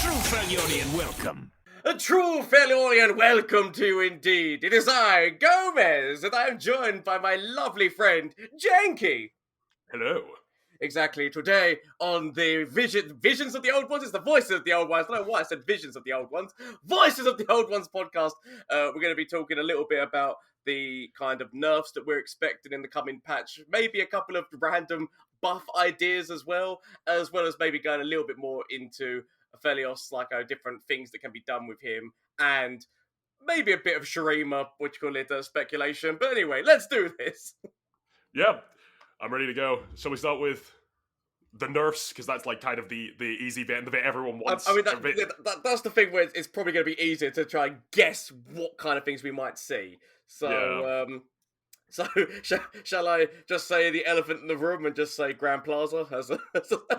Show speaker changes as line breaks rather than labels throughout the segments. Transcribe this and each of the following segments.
Felionian welcome.
A true Felionian welcome to you indeed. It is I, Gomez, and I am joined by my lovely friend, Janky.
Hello.
Exactly, today on the Visions of the Old Ones, it's the Voices of the Old Ones. I don't know why I said Visions of the Old Ones. Voices of the Old Ones podcast. We're going to be talking a little bit about the kind of nerfs that we're expecting in the coming patch. Maybe a couple of random buff ideas as well as maybe going a little bit more into Felios, like different things that can be done with him, and maybe a bit of Shurima, which call it speculation. But anyway, let's do this.
Yeah, I'm ready to go. Shall we start with the nerfs? Because that's like kind of the easy bit and the bit everyone wants.
I mean, that's the thing where it's probably going to be easier to try and guess what kind of ththings we might see. So,
Yeah.
Shall I just say the elephant in the room and just say Grand Plaza?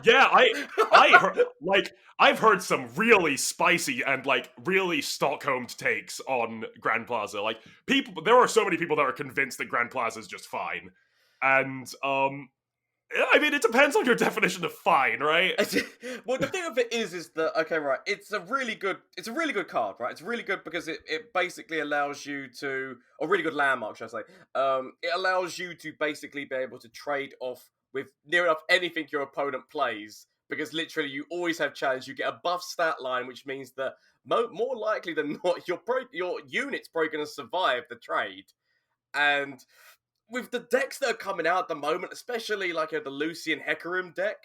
Yeah, I heard, I've heard some really spicy and like really Stockholmed takes on Grand Plaza. Like there are so many people that are convinced that Grand Plaza is just fine, and I mean, it depends on your definition of fine, right?
Well, the thing of it is that okay, right? It's a really good card, right? It's really good because it basically allows you to, a really good landmark, should I say? It allows you to basically be able to trade off with near enough anything your opponent plays, because literally you always have challenge. You get a buff stat line, which means that more likely than not, your unit's probably going to survive the trade, and with the decks that are coming out at the moment, especially like the Lucian Hecarim deck,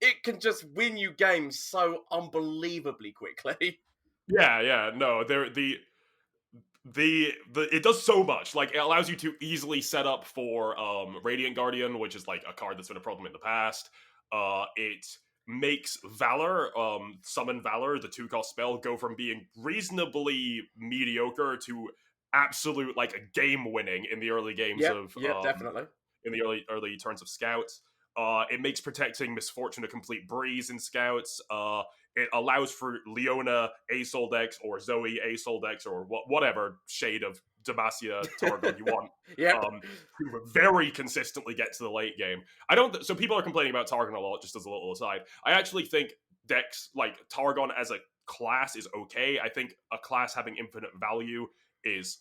it can just win you games so unbelievably quickly.
Yeah, no, it does so much. Like, it allows you to easily set up for Radiant Guardian, which is like a card that's been a problem in the past. It makes Valor, Summon Valor, the 2-cost spell, go from being reasonably mediocre to absolute like a game winning in the early games
definitely
in the early turns of Scouts. It makes protecting Misfortune a complete breeze in Scouts. It allows for Leona A-Soul decks or Zoe A-Soul decks or whatever shade of Demacia Targon you want. To very consistently get to the late game. So people are complaining about Targon a lot, just as a little aside. I actually think decks like Targon as a class is okay. I think a class having infinite value is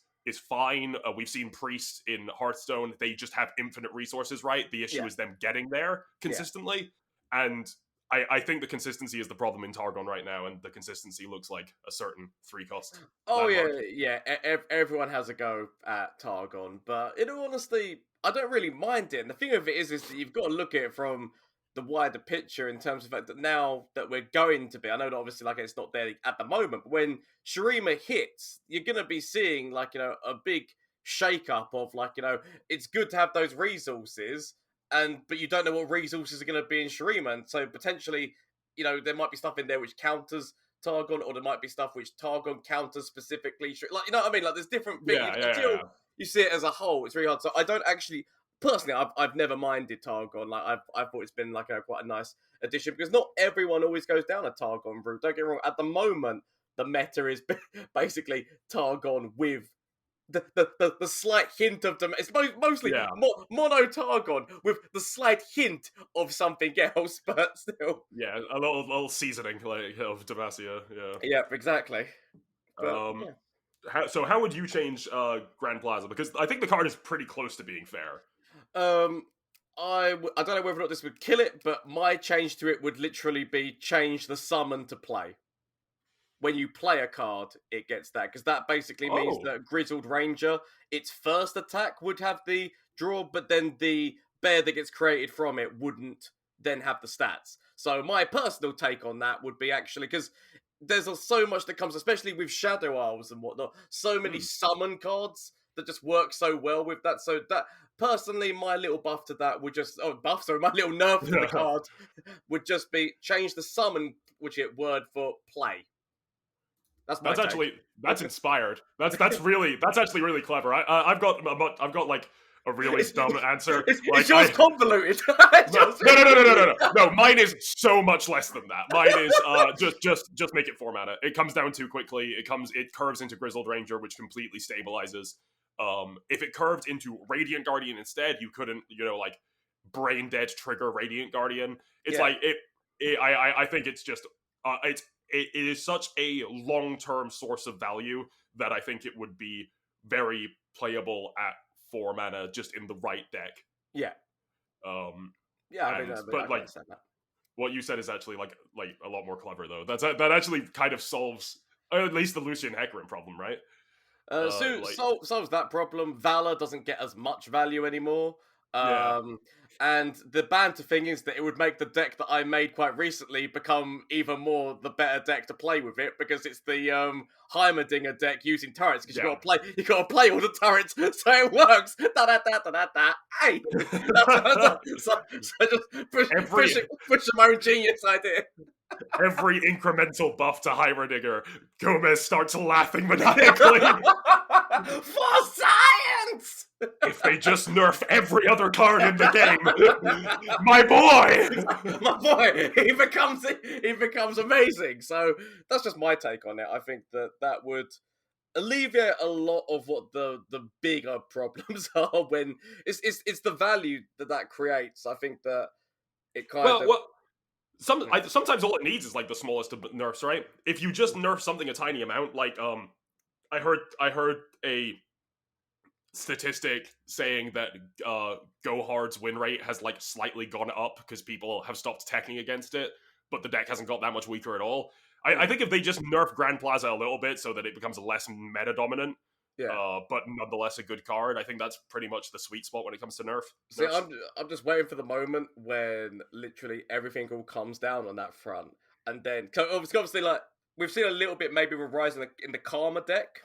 fine. We've seen priests in Hearthstone; they just have infinite resources, right? The issue is them getting there consistently, and I think the consistency is the problem in Targon right now, and the consistency looks like a certain 3-cost.
Oh
landmark.
everyone has a go at Targon, but in all honesty, I don't really mind it. And the thing of it is that you've got to look at it from the wider picture in terms of the fact that now that we're going to be, I know that obviously like it's not there at the moment, but when Shurima hits, you're going to be seeing like, a big shake up of like, it's good to have those resources, but you don't know what resources are going to be in Shurima, and so potentially, there might be stuff in there which counters Targon, or there might be stuff which Targon counters specifically. Like, you know what I mean? Like, there's different things. Until you see it as a whole, it's really hard. So I don't actually, personally, I've never minded Targon. Like, I thought it's been like quite a nice addition, because not everyone always goes down a Targon route. Don't get me wrong. At the moment, the meta is basically Targon with the slight hint of them. It's mostly mono Targon with the slight hint of something else, but still.
Yeah, a little seasoning like of Demacia.
Yeah, exactly. But,
how would you change Grand Plaza? Because I think the card is pretty close to being fair.
I don't know whether or not this would kill it, but my change to it would literally be change the summon to play. When you play a card, it gets that, because that basically means that Grizzled Ranger, its first attack would have the draw, but then the bear that gets created from it wouldn't then have the stats. So my personal take on that would be actually, because there's so much that comes, especially with Shadow Isles and whatnot, so many summon cards that just work so well with that. So that, personally, my little buff to that would just, my little nerf to the card would just be change the summon, word for play. That's
actually inspired. That's actually really clever. I've got like a really dumb answer.
It's yours convoluted.
No. Mine is so much less than that. Mine is just make it format it. It comes down too quickly. It curves into Grizzled Ranger, which completely stabilizes. If it curved into Radiant Guardian instead, you couldn't like brain dead trigger Radiant Guardian. It's like it. I think it's just it's it is such a long-term source of value that I think it would be very playable at 4 mana just in the right deck.
Yeah.
Um,
Yeah, I mean, I
but
can
like
understand that.
what you said is actually like a lot more clever though. That actually kind of solves at least the Lucian Hecarim problem, right? Like
Solves that problem. Valor doesn't get as much value anymore.
yeah.
And the banter thing is that it would make the deck that I made quite recently become even more the better deck to play with it, because it's the Heimerdinger deck using turrets, because
Yeah.
you gotta play all the turrets so it works. Da da da da da da. Hey, so just push my own genius idea.
Every incremental buff to Heimerdinger, Gomez starts laughing maniacally.
For science!
If they just nerf every other card in the game, my boy!
My boy, he becomes amazing. So that's just my take on it. I think that would alleviate a lot of what the bigger problems are when it's the value that creates. I think that it kind of
Well, sometimes all it needs is like the smallest of nerfs, right? If you just nerf something a tiny amount, like I heard a statistic saying that Gohard's win rate has like slightly gone up because people have stopped teching against it, but the deck hasn't got that much weaker at all. I think if they just nerf Grand Plaza a little bit so that it becomes less meta dominant, but nonetheless a good card, I think that's pretty much the sweet spot when it comes to nerf.
See, I'm just waiting for the moment when literally everything all comes down on that front, and then obviously like we've seen a little bit maybe with Rise in the Karma deck.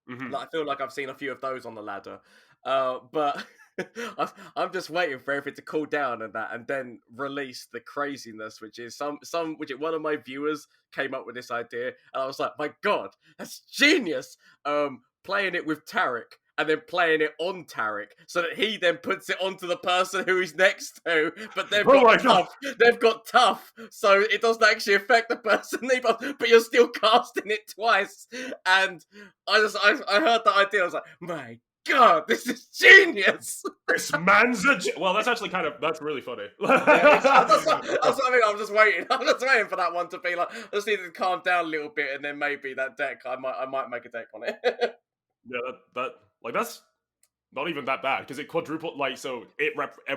Mm-hmm.
Like, I feel like I've seen a few of those on the ladder, but I'm just waiting for everything to cool down and then release the craziness, which is one of my viewers came up with this idea, and I was like, my god, that's genius! Playing it with Tarek, and then playing it on Tarek, so that he then puts it onto the person who he's next to, but they've got tough, so it doesn't actually affect the person, but you're still casting it twice. And I heard that idea, I was like, my god, this is genius!
This man's well, that's actually that's really funny.
That's what I mean. I'm just waiting for that one to be like, I just need to calm down a little bit, and then maybe that deck, I might make a deck on it.
Yeah, that's not even that bad because it quadrupled so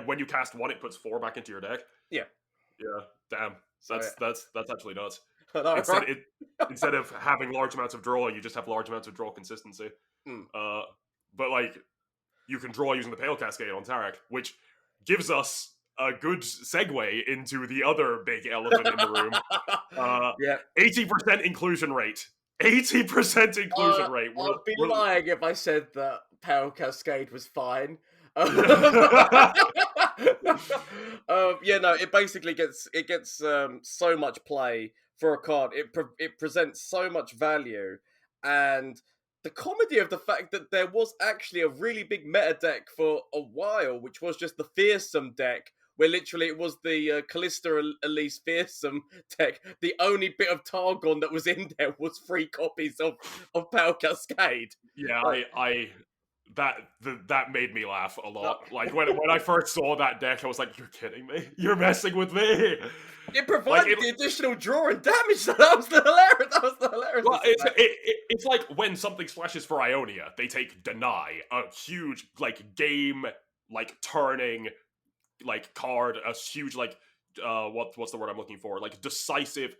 when you cast one, it puts 4 back into your deck.
Yeah.
Damn. That's actually nuts.
No,
Instead of having large amounts of draw, you just have large amounts of draw consistency. But like you can draw using the Pale Cascade on Tarek, which gives us a good segue into the other big elephant in the room. 80% inclusion rate. 80% inclusion rate.
I'd be lying if I said that Pale Cascade was fine. It basically gets so much play for a card. It presents so much value, and the comedy of the fact that there was actually a really big meta deck for a while, which was just the Fearsome deck, where literally it was the Callista Elise Fearsome deck. The only bit of Targon that was in there was 3 copies of Pale Cascade.
Yeah, that made me laugh a lot. Like when I first saw that deck, I was like, "You're kidding me! You're messing with me!"
It provided the additional draw and damage. That was the hilarious.
Well, it's like when something splashes for Ionia, they take Deny, a huge game turning card, a huge what's the word I'm looking for? Decisive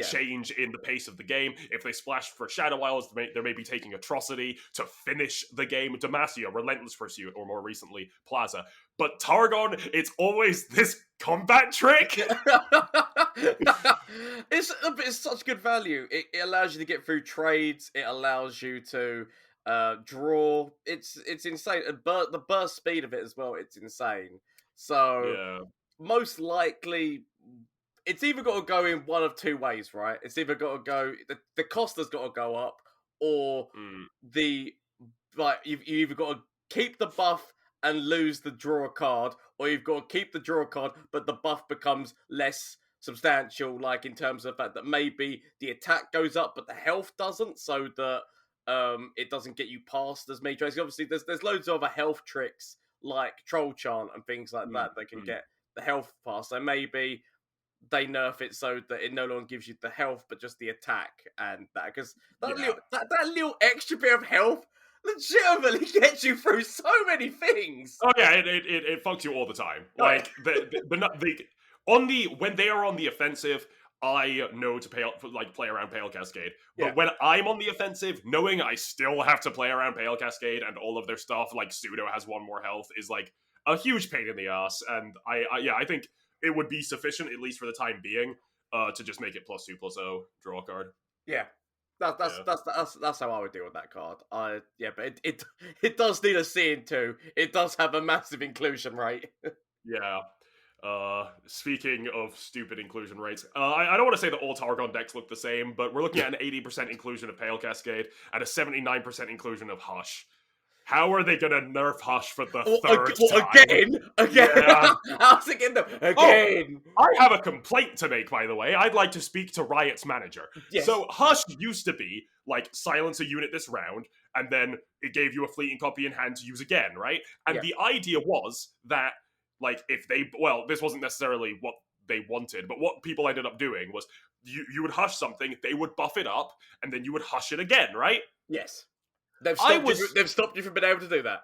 change in the pace of the game. If they splash for Shadow Isles, they may be taking Atrocity to finish the game. Demacia, Relentless Pursuit, or more recently, Plaza. But Targon, it's always this combat trick.
It's such good value. It allows you to get through trades. It allows you to draw. It's insane. And the burst speed of it as well, it's insane. So most likely, it's either got to go in one of 2 ways, right? It's either got to go, the cost has got to go up, or you've either got to keep the buff and lose the draw card, or you've got to keep the draw card, but the buff becomes less substantial, like in terms of the fact that maybe the attack goes up, but the health doesn't, so that it doesn't get you past as many trades. Obviously, there's loads of other health tricks, like Troll Chant and things like that can get the health past. So maybe they nerf it so that it no longer gives you the health but just the attack and that, because that,
Yeah.
that little extra bit of health legitimately gets you through so many things.
Oh yeah, it fucks you all the time.
Oh, yeah.
Like when they are on the offensive, I know to play around Pale Cascade.
Yeah.
But when I'm on the offensive, knowing I still have to play around Pale Cascade and all of their stuff, like Pseudo has 1 more health, is like a huge pain in the ass. And I think it would be sufficient, at least for the time being, to just make it +2/+0 draw a card.
Yeah. That's how I would deal with that card. But it does need a scene too. It does have a massive inclusion rate.
Yeah. Speaking of stupid inclusion rates, I don't want to say that all Targon decks look the same, but we're looking at an 80% inclusion of Pale Cascade and a 79% inclusion of Hush. How are they gonna nerf Hush for the third time?
Again?
Yeah.
I was thinking again.
I have a complaint to make, by the way. I'd like to speak to Riot's manager.
Yes.
So Hush used to be like silence a unit this round, and then it gave you a fleeting copy in hand to use again, right? And
Yeah.
the idea was that, like, if they, this wasn't necessarily what they wanted, but what people ended up doing was you would Hush something, they would buff it up, and then you would Hush it again, right?
Yes. They've stopped you from being able to do that.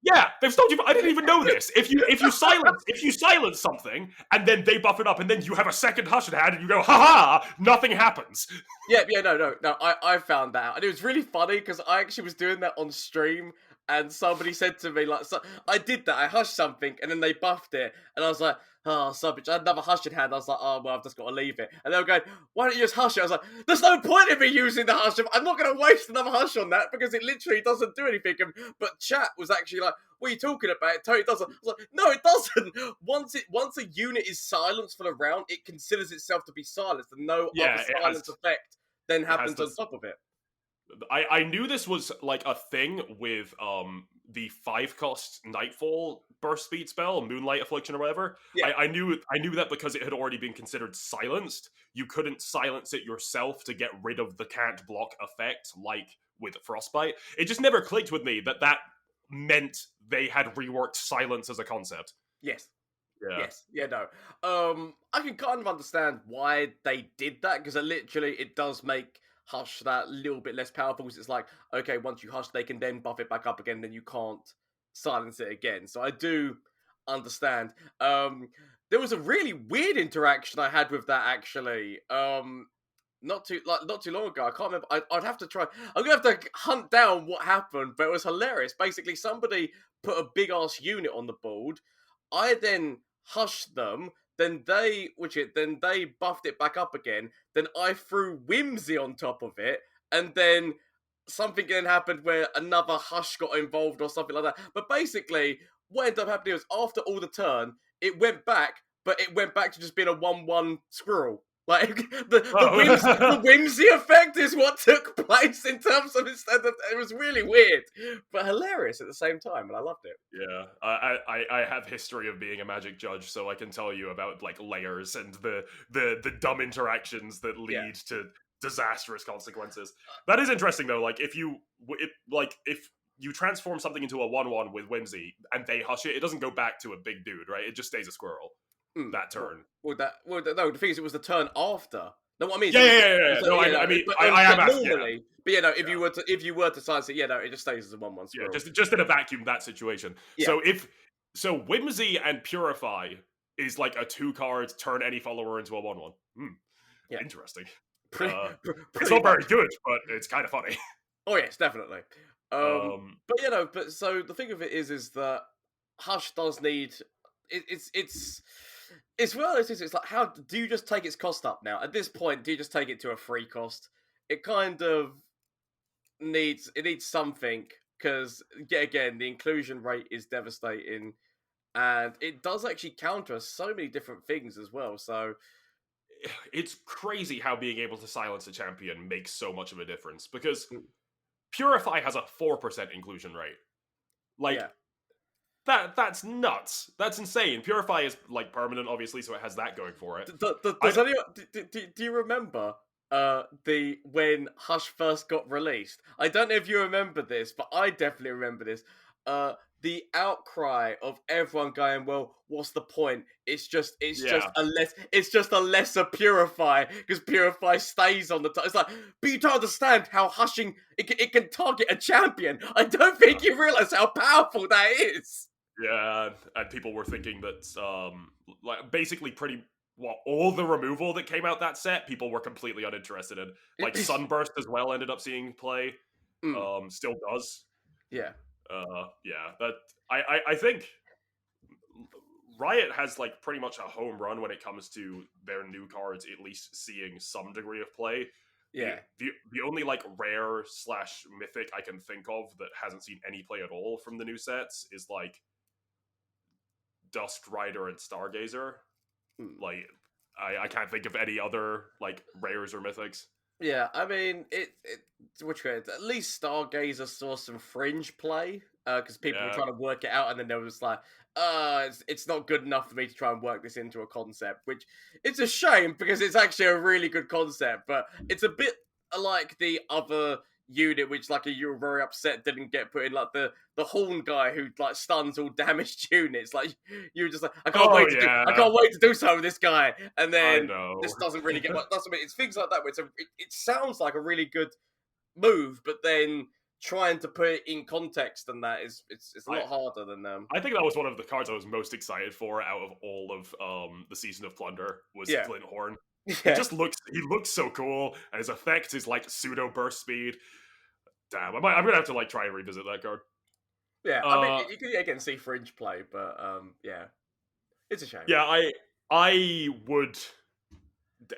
Yeah, they've stopped you. I didn't even know this. If you silence something and then they buff it up and then you have a second Hush in hand and you go, ha, nothing happens.
No. I found that out. And it was really funny because I actually was doing that on stream and somebody said to me, like, so I did that. I hushed something and then they buffed it. And I was like, oh, bitch. I had another hush in hand. I was like, oh, well, I've just got to leave it. And they were going, why don't you just hush it? I was like, there's no point in me using the hush. I'm not going to waste another hush on that because it literally doesn't do anything. But chat was actually like, what are you talking about? It totally doesn't. I was like, no, it doesn't. Once a unit is silenced for the round, it considers itself to be silenced and no other silence effect then happens on top of it.
I knew this was like a thing with the 5-cost Nightfall burst speed spell, Moonlight Affliction or whatever.
Yeah.
I knew that because it had already been considered silenced, you couldn't silence it yourself to get rid of the can't block effect like with Frostbite. It just never clicked with me that meant they had reworked silence as a concept.
Yes.
Yeah.
Yes. Yeah, no. I can kind of understand why they did that, because it does make Hush that little bit less powerful, because it's like, okay, once you Hush, they can then buff it back up again, then you can't silence it again. So I do understand. There was a really weird interaction I had with that, actually. Not too long ago. I can't remember. I'd have to try. I'm gonna have to hunt down what happened, but it was hilarious. Basically, somebody put a big ass unit on the board. I then hushed them. Then they buffed it back up again. Then I threw Whimsy on top of it, and then something then happened where another Hush got involved or something like that. But basically, what ended up happening was after all the turn, it went back, but it went back to just being a 1/1 squirrel. Like the whimsy effect is what took place in terms of it was really weird, but hilarious at the same time, and I loved it.
Yeah, I have history of being a Magic judge, so I can tell you about like layers and the dumb interactions that lead to disastrous consequences. That is interesting though. Like if you transform something into a 1/1 with Whimsy and they Hush it, it doesn't go back to a big dude, right? It just stays a squirrel. That turn.
No, the thing is, it was the turn after. No, what I mean,
yeah. No, I mean, I am asking.
Normally, but if you were to silence it, it just stays as a 1/1 squirrel.
Yeah, just in a vacuum, that situation. Yeah. So Whimsy and Purify is like a 2-card turn any follower into a 1/1. Yeah. Interesting. It's not very good, but it's kind of funny.
Oh yes, definitely. But so the thing of it is that Hush does need it's well, it's like, how do you just take its cost up now? At this point, do you just take it to a free cost? It kind of needs something, because again, the inclusion rate is devastating, and it does actually counter so many different things as well. So
it's crazy how being able to silence a champion makes so much of a difference, because Purify has a 4% inclusion rate. Like. Yeah. That's nuts. That's insane. Purify is like permanent, obviously, so it has that going for it.
Do you remember when Hush first got released? I don't know if you remember this, but I definitely remember this. the outcry of everyone going, well, what's the point? It's just
Yeah.
a lesser Purify because Purify stays on the top. It's like, but you don't understand how hushing it can target a champion. I don't think you realize how powerful that is.
Yeah, and people were thinking that, like, basically all the removal that came out that set, people were completely uninterested in. Like, Sunburst as well ended up seeing play, still does.
Yeah.
Yeah, I think Riot has, like, pretty much a home run when it comes to their new cards at least seeing some degree of play.
Yeah.
The only, like, rare / mythic I can think of that hasn't seen any play at all from the new sets is, like, Dust Rider and Stargazer. Like, I can't think of any other, like, rares or mythics.
Yeah, I mean, at least Stargazer saw some fringe play, because people were trying to work it out, and then there was like, it's not good enough for me to try and work this into a concept, which it's a shame because it's actually a really good concept, but it's a bit like the other unit, which like you were very upset didn't get put in, like the horn guy who like stuns all damaged units. Like you were just like, I can't wait to do something with this guy, and then this doesn't really get. That's what it's things like that. Where it sounds like a really good move, but then trying to put it in context and that is it's a lot harder than them.
I think that was one of the cards I was most excited for out of all of the Season of Plunder was Flint Horn.
Yeah.
He looks so cool, and his effect is like pseudo burst speed. Damn, I'm gonna have to like try and revisit that card.
Yeah, I mean you could again see fringe play, but yeah, it's a shame.
Yeah, I would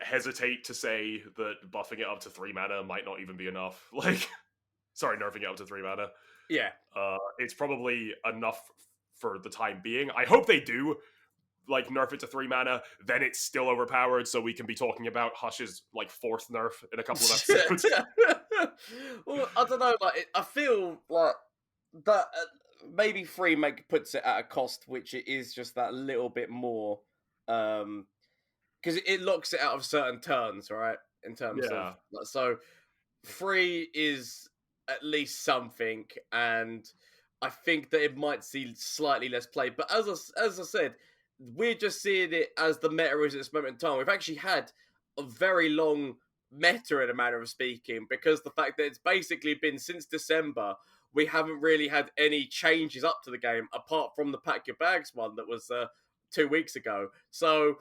hesitate to say that buffing it up to 3 mana might not even be enough. Like, sorry, nerfing it up to 3 mana.
Yeah,
it's probably enough for the time being. I hope they do. Like, nerf it to 3 mana, then it's still overpowered, so we can be talking about Hush's, like, 4th nerf in a couple of episodes.
Well, I don't know, like, I feel like that maybe 3 puts it at a cost, which it is just that little bit more, because it locks it out of certain turns, right? In terms of, so 3 is at least something, and I think that it might see slightly less play, but as I said, we're just seeing it as the meta is at this moment in time. We've actually had a very long meta in a manner of speaking, because the fact that it's basically been since December, we haven't really had any changes up to the game, apart from the Pack Your Bags one that was 2 weeks ago. So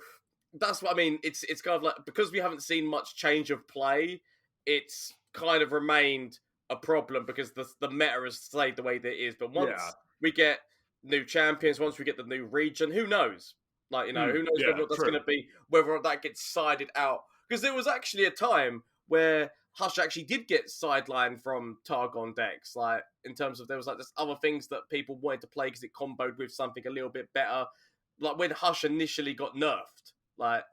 that's what I mean. It's kind of like, because we haven't seen much change of play, it's kind of remained a problem because the meta has stayed the way that it is. But once we get new champions, once we get the new region, who knows? Like, you know, who knows whether that's going to be, whether that gets sided out. Because there was actually a time where Hush actually did get sidelined from Targon decks, like, in terms of there was like just other things that people wanted to play because it comboed with something a little bit better. Like when Hush initially got nerfed, like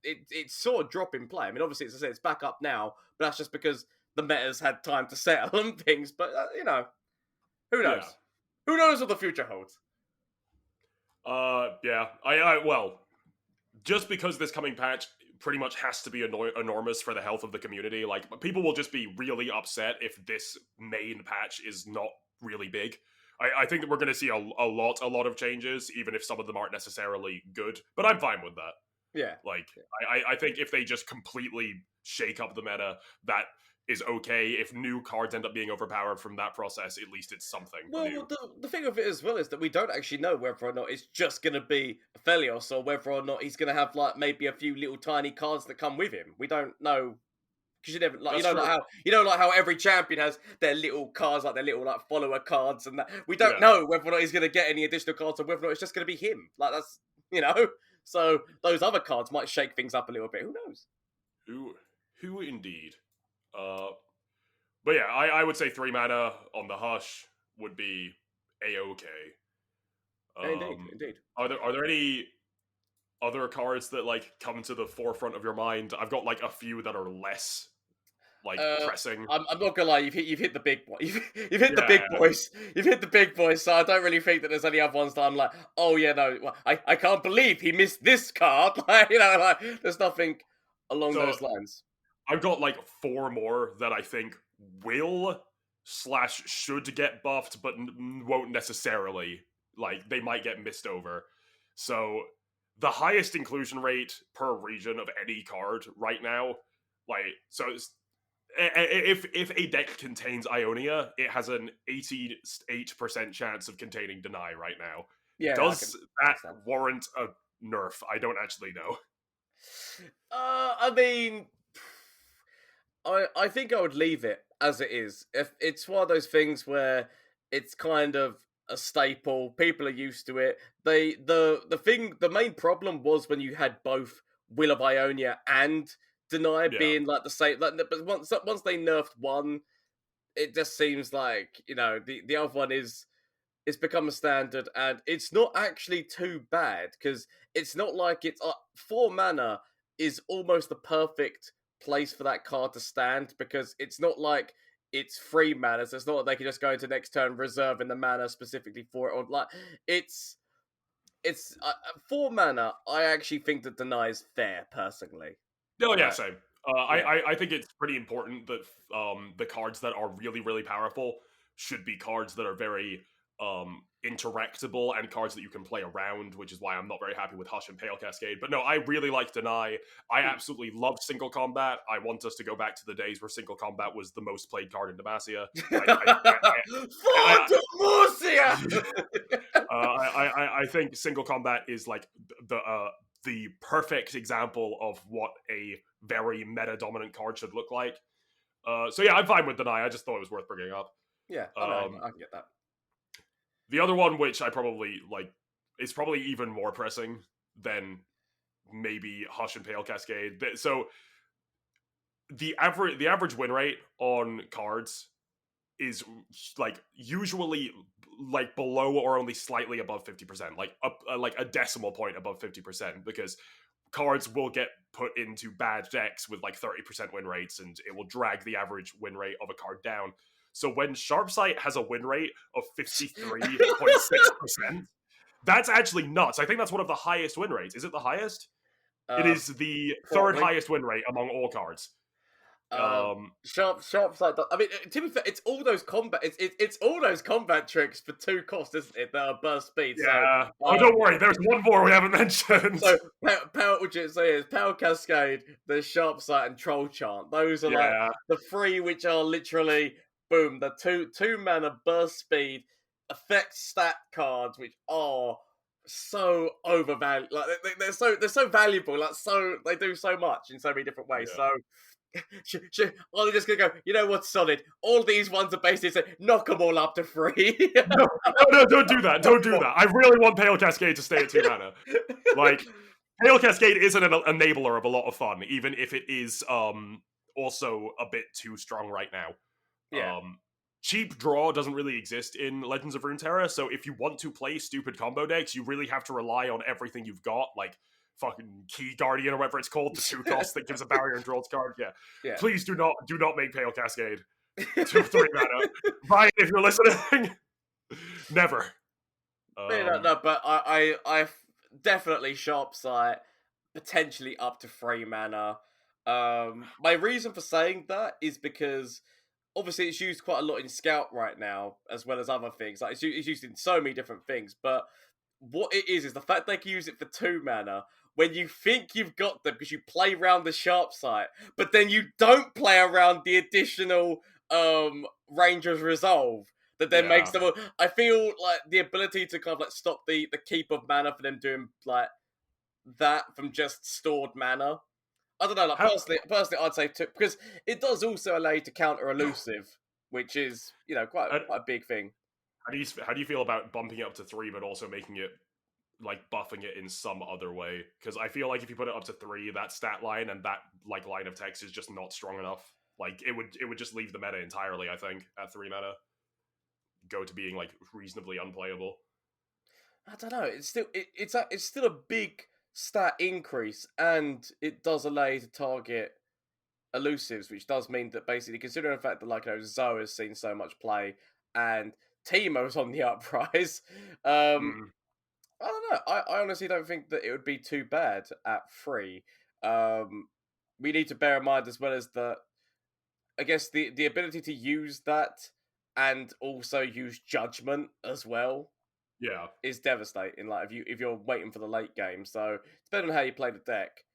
it saw a drop in play. I mean, obviously, as I said, it's back up now, but that's just because the meta's had time to settle and things. But you know, who knows? Yeah. Who knows what the future holds?
Yeah. Well, just because this coming patch pretty much has to be enormous for the health of the community, like, people will just be really upset if this main patch is not really big. I think that we're going to see a lot of changes, even if some of them aren't necessarily good, but I'm fine with that.
Yeah.
Like, I think if they just completely shake up the meta, that is okay. If new cards end up being overpowered from that process, at least it's something new.
The thing of it as well is that we don't actually know whether or not it's just going to be Aphelios or whether or not he's going to have, like, maybe a few little tiny cards that come with him. We don't know. Because you never, like, like how every champion has their little cards, like their little like follower cards, and that we don't know whether or not he's going to get any additional cards, or whether or not it's just going to be him. Like, that's, you know. So those other cards might shake things up a little bit. Who knows?
Who indeed. But yeah, I would say 3 mana on the Hush would be a-okay.
Indeed.
Are there any other cards that, like, come to the forefront of your mind? I've got, like, a few that are less, like, pressing.
I'm not gonna lie, you've hit the big boy. You've hit the big boys. You've hit the big boys. So I don't really think that there's any other ones that I'm like, oh yeah, no, I can't believe he missed this card. Like, you know, like, there's nothing along those lines.
I've got like 4 more that I think will slash should get buffed, but won't necessarily. Like, they might get missed over. So, the highest inclusion rate per region of any card right now, like, so if a deck contains Ionia, it has an 88% chance of containing Deny right now.
Yeah, I can
Does that
understand.
warrant a nerf? I don't actually know.
I mean, I think I would leave it as it is. If it's one of those things where it's kind of a staple, people are used to it. The main problem was when you had both Will of Ionia and Deny
Yeah.
being like the same. Like, but once they nerfed one, it just seems like the other one is it's become a standard, and it's not actually too bad because it's not like it's 4 mana is almost the perfect place for that card to stand because it's not like it's 3 mana, so it's not like they can just go into next turn reserving the mana specifically for it, or like it's 4 mana. I actually think that Deny is fair personally.
Oh yeah,
Like,
same.
yeah,
I think it's pretty important that the cards that are really really powerful should be cards that are very interactable and cards that you can play around, which is why I'm not very happy with Hush and Pale Cascade. But no, I really like Deny. I absolutely love single combat. I want us to go back to the days where single combat was the most played card in Demacia.
for Demacia!
I think single combat is like the perfect example of what a very meta dominant card should look like. So yeah, I'm fine with Deny. I just thought it was worth bringing up.
Yeah, I know, I can get that.
The other one, which I probably like, is probably even more pressing than maybe Hush and Pale Cascade. So the average win rate on cards is like usually like below or only slightly above 50%, like like a decimal point above 50%, because cards will get put into bad decks with like 30% win rates and it will drag the average win rate of a card down. So when Sharpsight has a win rate of 53.6%, that's actually nuts. I think that's one of the highest win rates. Is it the highest? It is the third
Probably.
highest win rate among all cards.
Sharp side. I mean, to be fair, it's all those combat. It's all those combat tricks for 2 cost, isn't it? That are burst speed.
Yeah.
So,
Oh, don't worry. There's one more we haven't mentioned.
so power, which it says Power Cascade, the Sharp Sight, and Troll Chant. Those are like
Yeah.
the 3 which are literally boom. The two mana burst speed effect stat cards, which are so overvalued. Like they're so valuable. Like so they do so much in so many different ways.
Yeah.
So. Well, they're just gonna go. You know what's solid? All these ones are basically say, knock them all up to 3.
No, don't do that. Don't do that. I really want Pale Cascade to stay at 2 mana. Like, Pale Cascade isn't an enabler of a lot of fun, even if it is also a bit too strong right now.
Yeah.
Cheap draw doesn't really exist in Legends of Runeterra, so if you want to play stupid combo decks, you really have to rely on everything you've got, like fucking Key Guardian or whatever it's called, the 2 cost that gives a barrier and draws card. Yeah. Please do not make Pale Cascade 2-3 mana. Ryan, if you're listening, never.
No, but I definitely Sharp Sight, potentially up to 3 mana. My reason for saying that is because obviously it's used quite a lot in Scout right now, as well as other things. Like it's used in so many different things, but what it is the fact they can use it for 2 mana when you think you've got them because you play around the Sharp Sight, but then you don't play around the additional Ranger's Resolve that then makes them. I feel like the ability to kind of like stop the keep of mana for them doing like that from just stored mana. I don't know. Like personally, I'd say because it does also allow you to counter elusive, which is quite a big thing.
How do you feel about bumping it up to 3, but also making it like buffing it in some other way? Because I feel like if you put it up to 3, that stat line and that like line of text is just not strong enough. Like it would just leave the meta entirely. I think at 3 mana, go to being like reasonably unplayable.
I don't know. It's still a big stat increase, and it does allow you to target elusives, which does mean that basically, considering the fact that Zoe has seen so much play and Teemo's on the uprise, I don't know. I honestly don't think that it would be too bad at 3. We need to bear in mind as well as that. I guess the ability to use that and also use judgment as well
Yeah.
is devastating. Like if you're waiting for the late game, so depending on how you play the deck,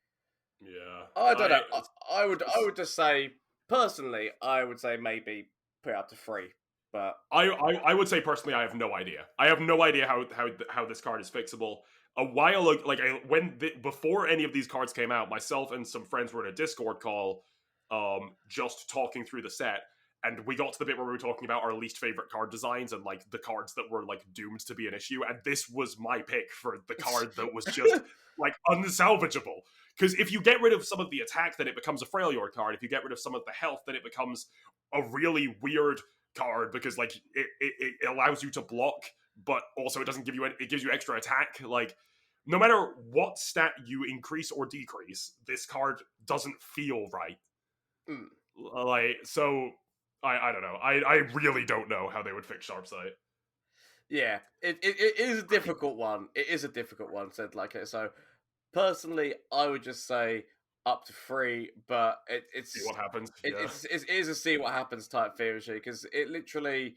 Yeah.
I don't know. I would just say personally, I would say maybe put it up to 3, but
I would say personally, I have no idea. I have no idea how this card is fixable. A while ago, like before any of these cards came out, myself and some friends were in a Discord call, just talking through the set, and we got to the bit where we were talking about our least favorite card designs and like the cards that were like doomed to be an issue, and this was my pick for the card that was just like unsalvageable. Because if you get rid of some of the attack, then it becomes a Freljord card. If you get rid of some of the health, then it becomes a really weird card because like it allows you to block, but also it doesn't give you it gives you extra attack. Like no matter what stat you increase or decrease, this card doesn't feel right.
mm,
Like so, I don't know. I really don't know how they would fix Sharp Sight.
yeah, it is a difficult one. It is a difficult one. Said like it. So personally, I would just say up to 3, but
See what happens. Yeah.
it is a see what happens type theory because it literally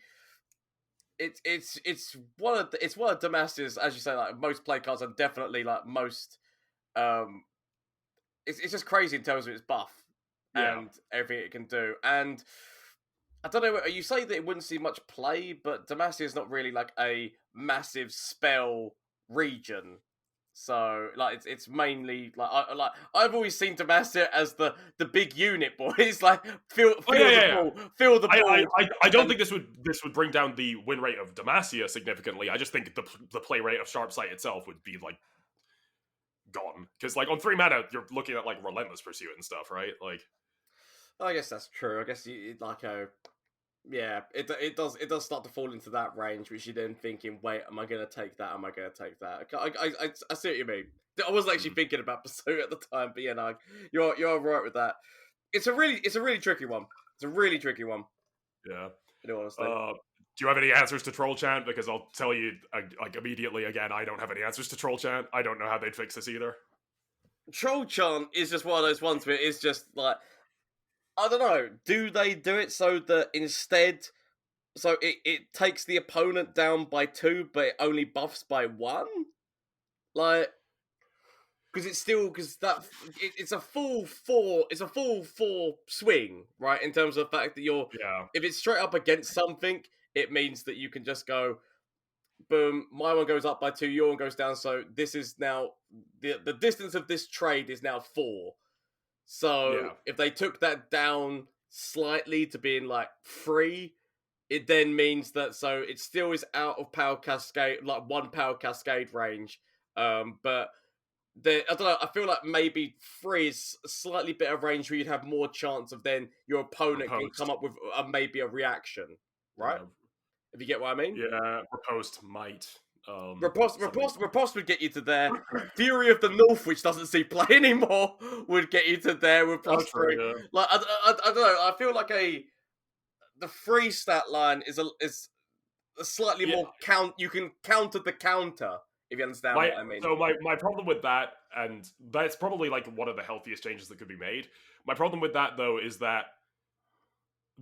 it's one of Damacy's, as you say, like most play cards and definitely like most um it's just crazy in terms of its buff
Yeah.
and everything it can do. And I don't know, you say that it wouldn't see much play, but Damacy is not really like a massive spell region. So like it's mainly like I've always seen Demacia as the big unit boys, like feel
Oh, yeah.
ball, feel the ball.
I don't
and-
think this would bring down the win rate of Demacia significantly. I just think the play rate of Sharp Sight itself would be like gone because like on 3 mana you're looking at like Relentless Pursuit and stuff, right? Like
I guess that's true. I guess like yeah, it does start to fall into that range, which you're then thinking, wait, am I gonna take that? Am I gonna take that? I see what you mean. I wasn't actually thinking about Pursuit at the time, but yeah, no, you're right with that. It's a really tricky one. It's a really tricky one.
yeah.
In all honesty.
Do you have any answers to Troll Chant? Because I'll tell you like immediately again, I don't have any answers to Troll Chant. I don't know how they'd fix this either.
Troll Chant is just one of those ones where it's just like I don't know. Do they do it so that instead, so it takes the opponent down by 2, but it only buffs by 1? Like, because it's still it's a full 4. It's a full 4 swing, right? In terms of the fact that
Yeah.
if it's straight up against something, it means that you can just go, boom, my one goes up by 2, your one goes down. So this is now the distance of this trade is now 4. So
Yeah.
if they took that down slightly to being like 3, it then means that so it still is out of power cascade, like 1 power cascade range. But I don't know. I feel like maybe 3 is a slightly better range where you'd have more chance of then your opponent can
Riposte.
come up with maybe a reaction, right?
Yeah.
If you get what I mean.
Yeah. Riposte might.
Riposte would get you to there. Fury of the North, which doesn't see play anymore, would get you to there with plus
That's true,
3.
yeah.
Like I don't know. I feel like the 3 stat line is a slightly
Yeah.
more count. You can counter the counter if you understand what I mean.
So my problem with that, and that's probably like one of the healthiest changes that could be made. My problem with that though is that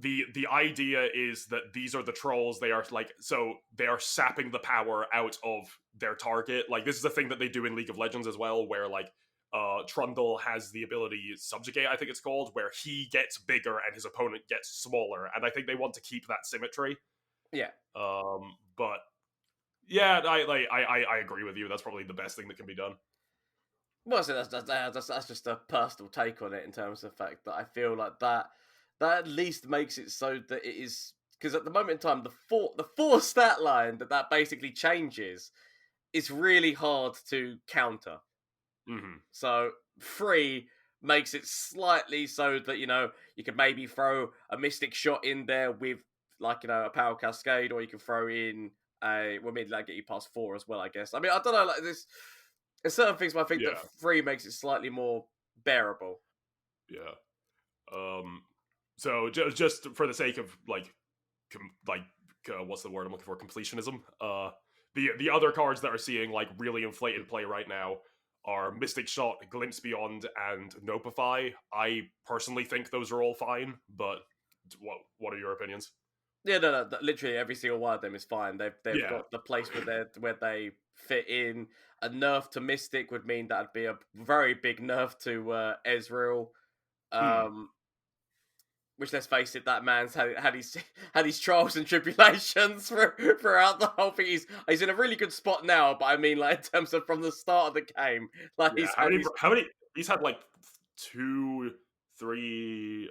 the idea is that these are the trolls. They are like so they are sapping the power out of their target. Like this is a thing that they do in League of Legends as well, where like Trundle has the ability Subjugate, I think it's called, where he gets bigger and his opponent gets smaller, and I think they want to keep that symmetry.
Yeah.
But yeah, I agree with you. That's probably the best thing that can be done.
Well, so that's just a personal take on it in terms of the fact that I feel like that at least makes it so that it is because at the moment in time the four stat line that basically changes is really hard to counter.
Mm-hmm.
So 3 makes it slightly so that you could maybe throw a Mystic Shot in there with like a Power Cascade, or you can throw in maybe that get you past 4 as well. I guess. I mean, I don't know. Like this, there's certain things, but I think that 3 makes it slightly more bearable.
Yeah. So just for the sake of what's the word I'm looking for? Completionism. The other cards that are seeing like really inflated play right now are Mystic Shot, Glimpse Beyond, and Nopify. I personally think those are all fine, but what are your opinions?
Yeah, no, literally every single one of them is fine. They've
Yeah.
got the place where they fit in. A nerf to Mystic would mean that'd be a very big nerf to Ezreal.
Hmm.
Um, which, let's face it, that man's had his trials and tribulations throughout the whole thing. He's in a really good spot now, but I mean, like, in terms of from the start of the game, like
Yeah.
he's had his
How many? He's had like 2, 3,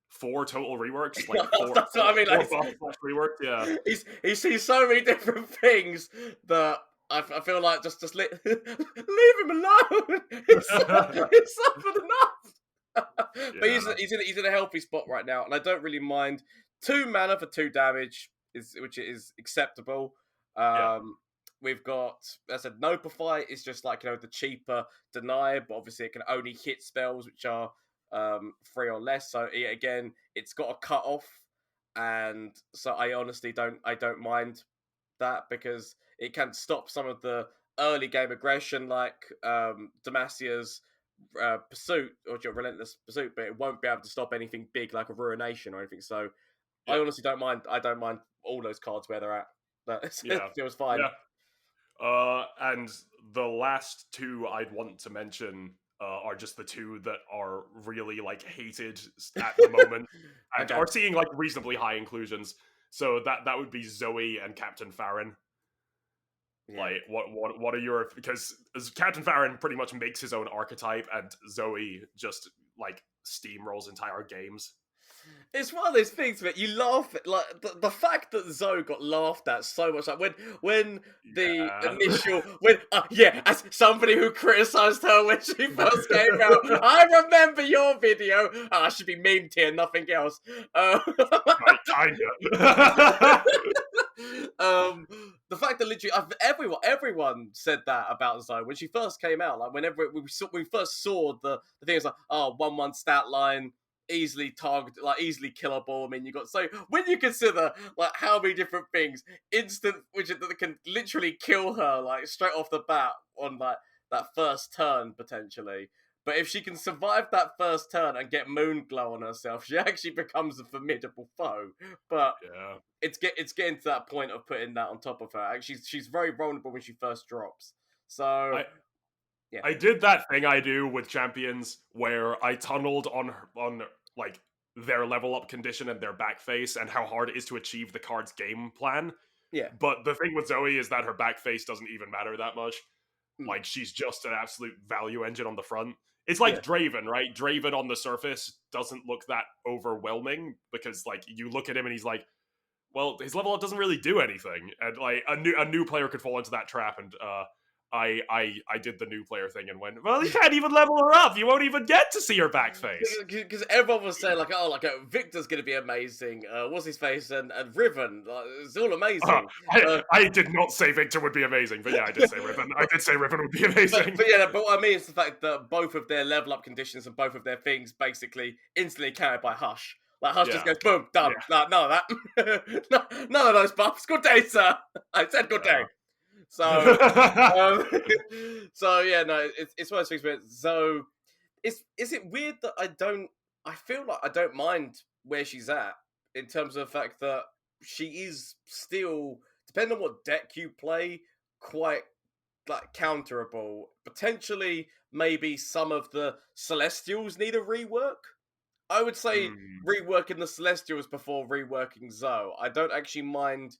4 total reworks, like
that's what I mean.
four
Like,
buff slash reworks. Yeah.
he sees so many different things that I feel like leave him alone. It's suffered enough. But
Yeah.
he's in a healthy spot right now, and I don't really mind 2 mana for 2 damage, which is acceptable.
Yeah.
We've got, as I said, Notify is just like, the cheaper deny, but obviously it can only hit spells which are 3 or less. So again, it's got a cut off, and so I honestly don't mind that, because it can stop some of the early game aggression, like Demasia's pursuit, or your relentless pursuit, but it won't be able to stop anything big like a ruination or anything. So I
Yeah.
honestly don't mind. I don't mind all those cards where they're at. That
Yeah.
feels fine.
Yeah. And the last two I'd want to mention are just the two that are really like hated at the moment and
Okay.
are seeing like reasonably high inclusions. So that would be Zoe and Captain Farron.
Yeah.
Like, what are your, because Captain Farron pretty much makes his own archetype, and Zoe just like steamrolls entire games.
It's one of those things that you laugh at, like the fact that Zoe got laughed at so much. Like when the
Yeah.
initial as somebody who criticised her when she first came out, I remember your video. Oh, I should be memed here, nothing else.
Right, kinda.
The fact that literally everyone said that about Zoe when she first came out. Like, whenever we first saw the thing, was like, oh, 1/1 stat line, easily target, like easily killable. I mean, you got, so when you consider like how many different things instant that can literally kill her like straight off the bat on like that first turn potentially. But if she can survive that first turn and get moon glow on herself, she actually becomes a formidable foe. But
Yeah.
it's getting to that point of putting that on top of her. She's very vulnerable when she first drops. So yeah.
I did that thing I do with champions where I tunneled on like their level up condition and their back face and how hard it is to achieve the card's game plan.
Yeah.
But the thing with Zoe is that her back face doesn't even matter that much.
Mm.
Like, she's just an absolute value engine on the front. It's like Draven, right? Draven on the surface doesn't look that overwhelming because, like, you look at him and he's like, well, his level up doesn't really do anything. And like a new player could fall into that trap, and I did the new player thing and went, well, you can't even level her up. You won't even get to see her back face.
Because everyone was saying, like, oh, like, Victor's going to be amazing. What's his face? And Riven. Like, it's all amazing.
I did not say Victor would be amazing, but yeah, I did say Riven. I did say Riven would be amazing.
But what I mean is the fact that both of their level up conditions and both of their things basically instantly countered by Hush. Like, Hush just goes, boom, done.
Yeah.
None of that. None of those buffs. Good day, sir. I said good day. So, so yeah, no, it's one of those things where, so, is it weird that I feel like I don't mind where she's at, in terms of the fact that she is still, depending on what deck you play, quite, like, counterable. Potentially, maybe some of the Celestials need a rework. I would say reworking the Celestials before reworking Zoe. I don't actually mind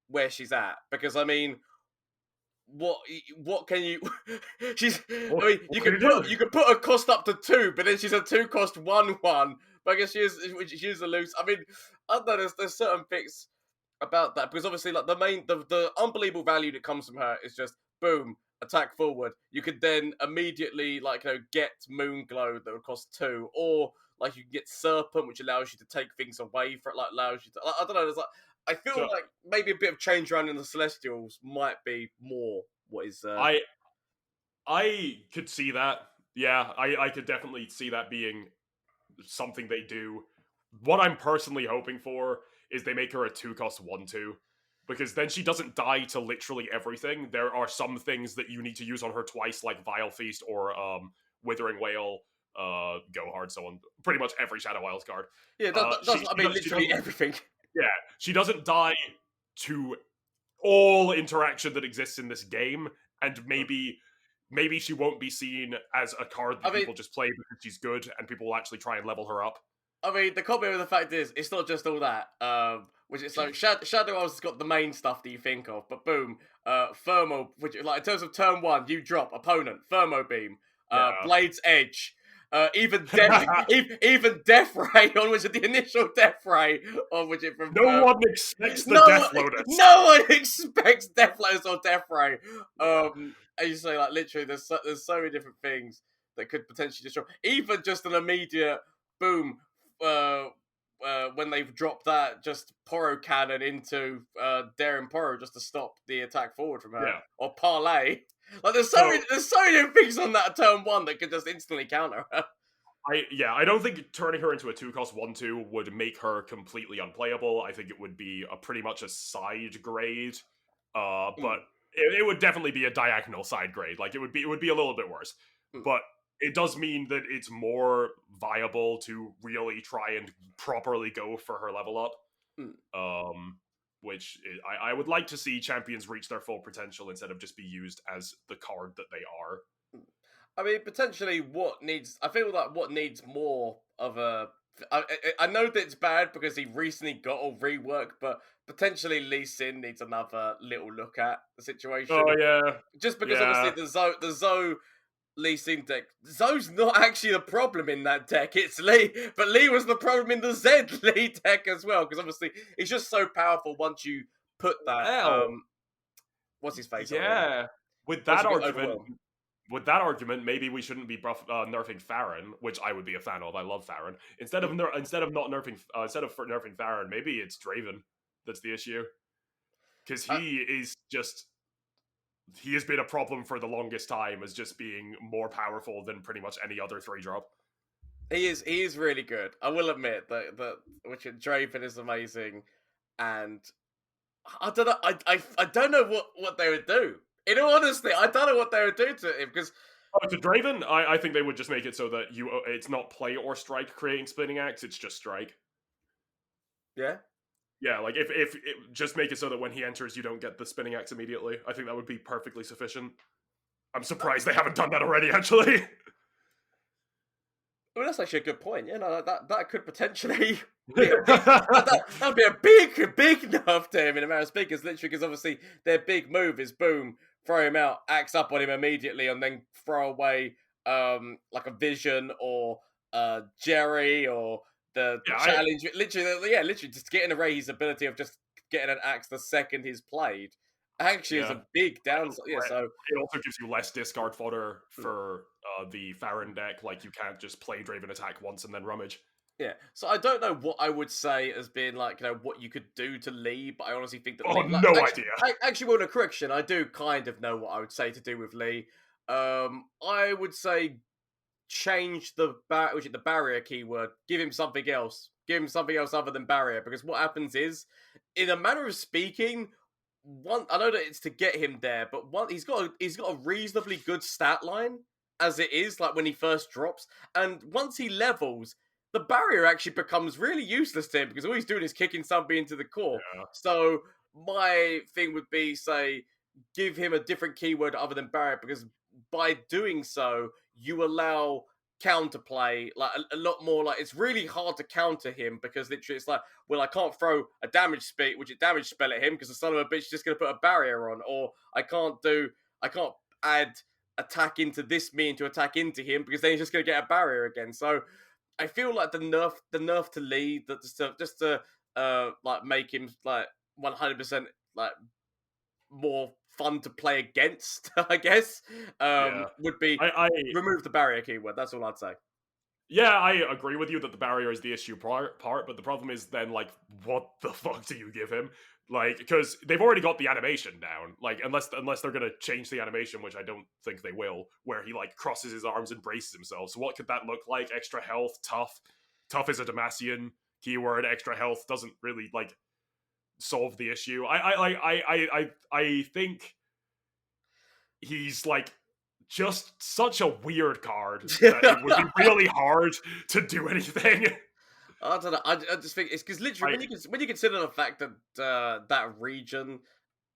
where she's at, because, I mean, what can you? I mean, you can put her cost up to 2, but then she's a 2 cost 1/1. But I guess she is a loose. I mean, I don't know. There's certain bits about that, because obviously, like, the unbelievable value that comes from her is just boom, attack forward. You could then immediately, like, get Moonglow that would cost 2, or like you can get Serpent, which allows you to take things away for it, like allows you to. I don't know. There's like, I feel like maybe a bit of change around in the Celestials might be more what is.
I could see that. Yeah, I could definitely see that being something they do. What I'm personally hoping for is they make her a 2 cost 1/2, because then she doesn't die to literally everything. There are some things that you need to use on her twice, like Vile Feast or Withering Whale, Go Hard, so on. Pretty much every Shadow Isles card.
Yeah, I mean, literally everything.
Yeah, She doesn't die to all interaction that exists in this game, and maybe she won't be seen as a card that
I mean,
people just play because she's good, and people will actually try and level her up.
the comment with the fact is, it's not just all that. Which is like Shadow Isles has got the main stuff that you think of, but boom, Thermal, which like in terms of turn one, you drop opponent, Thermo Beam,
Yeah.
Blade's Edge, even Death Ray, on which the initial Death Ray, on which it from
No one expects the
no
Death
one,
Lotus.
no one expects Death Lotus or Death Ray. And you say like literally, there's so many different things that could potentially destroy. Even just an immediate boom. When they've dropped that just Poro cannon into Daring Poro just to stop the attack forward from her,
Yeah.
or parlay. Like there's so many different things on that turn one that could just instantly counter her.
I don't think turning her into a 2-cost 1/2 would make her completely unplayable. I think it would be pretty much a side grade, but it would definitely be a diagonal side grade. Like it would be a little bit worse, but it does mean that it's more viable to really try and properly go for her level up. I would like to see champions reach their full potential instead of just be used as the card that they are.
I mean, potentially, I feel like what needs more of a. I know that it's bad because he recently got a rework, but potentially Lee Sin needs another little look at the situation.
Oh yeah,
just because obviously the Zoe Lee Sin deck. Zoe's not actually the problem in that deck. It's Lee, but Lee was the problem in the Zed Lee deck as well because obviously it's just so powerful once you put that. What's his face?
Yeah, with that argument, maybe we shouldn't be nerfing Farron, which I would be a fan of. I love Farron. Instead of nerfing Farron, maybe it's Draven that's the issue, because he has been a problem for the longest time as just being more powerful than pretty much any other 3-drop.
He is really good. I will admit that Draven is amazing, and I don't know. I don't know what they would do. In all honesty, I don't know what they would do to him because.
To Draven, I think they would just make it so that it's not play or strike creating Spinning Axe, it's just strike.
Yeah?
Yeah, like if just make it so that when he enters you don't get the Spinning Axe immediately. I think that would be perfectly sufficient. I'm surprised they haven't done that already, actually.
Well, that's actually a good point. Yeah, no, that could potentially be that would be a big nerf to him in a matter of speakers, literally, because obviously their big move is boom, throw him out, axe up on him immediately, and then throw away like a Vision or Jerry or the challenge. Literally just getting away his ability of just getting an axe the second he's played. Actually, is a big downside. Yeah, so
it also gives you less discard fodder for the Farron deck. Like you can't just play Draven attack once and then rummage.
Yeah, so I don't know what I would say as being like, what you could do to Lee, but I honestly think that Lee,
idea.
Actually, well, a correction, I do kind of know what I would say to do with Lee. I would say change the barrier keyword. Give him something else. Give him something else other than barrier, because what happens is, in a manner of speaking, I know that it's to get him there, but he's got a reasonably good stat line as it is, like when he first drops, and once he levels, the barrier actually becomes really useless to him because all he's doing is kicking somebody into the core. Yeah. So my thing would be, say, give him a different keyword other than barrier, because by doing so, you allow counterplay, like a lot more. Like it's really hard to counter him because literally it's like, well, I can't throw a damage spell at him because the son of a bitch is just going to put a barrier on, or I can't add attack into this mean to attack into him because then he's just going to get a barrier again. So I feel like the nerf to Lee, that just to like make him like 100% like more fun to play against, I guess, would be remove the barrier keyword. That's all I'd say.
Yeah, I agree with you that the barrier is the issue part, but the problem is then, like, what the fuck do you give him? Like, because they've already got the animation down. Like, unless they're gonna change the animation, which I don't think they will, where he, like, crosses his arms and braces himself. So what could that look like? Extra health, tough. Tough is a Demacian keyword. Extra health doesn't really, like, solve the issue. I think he's, like, just such a weird card that it would be really hard to do anything.
I don't know. I just think it's because literally when you consider the fact that that region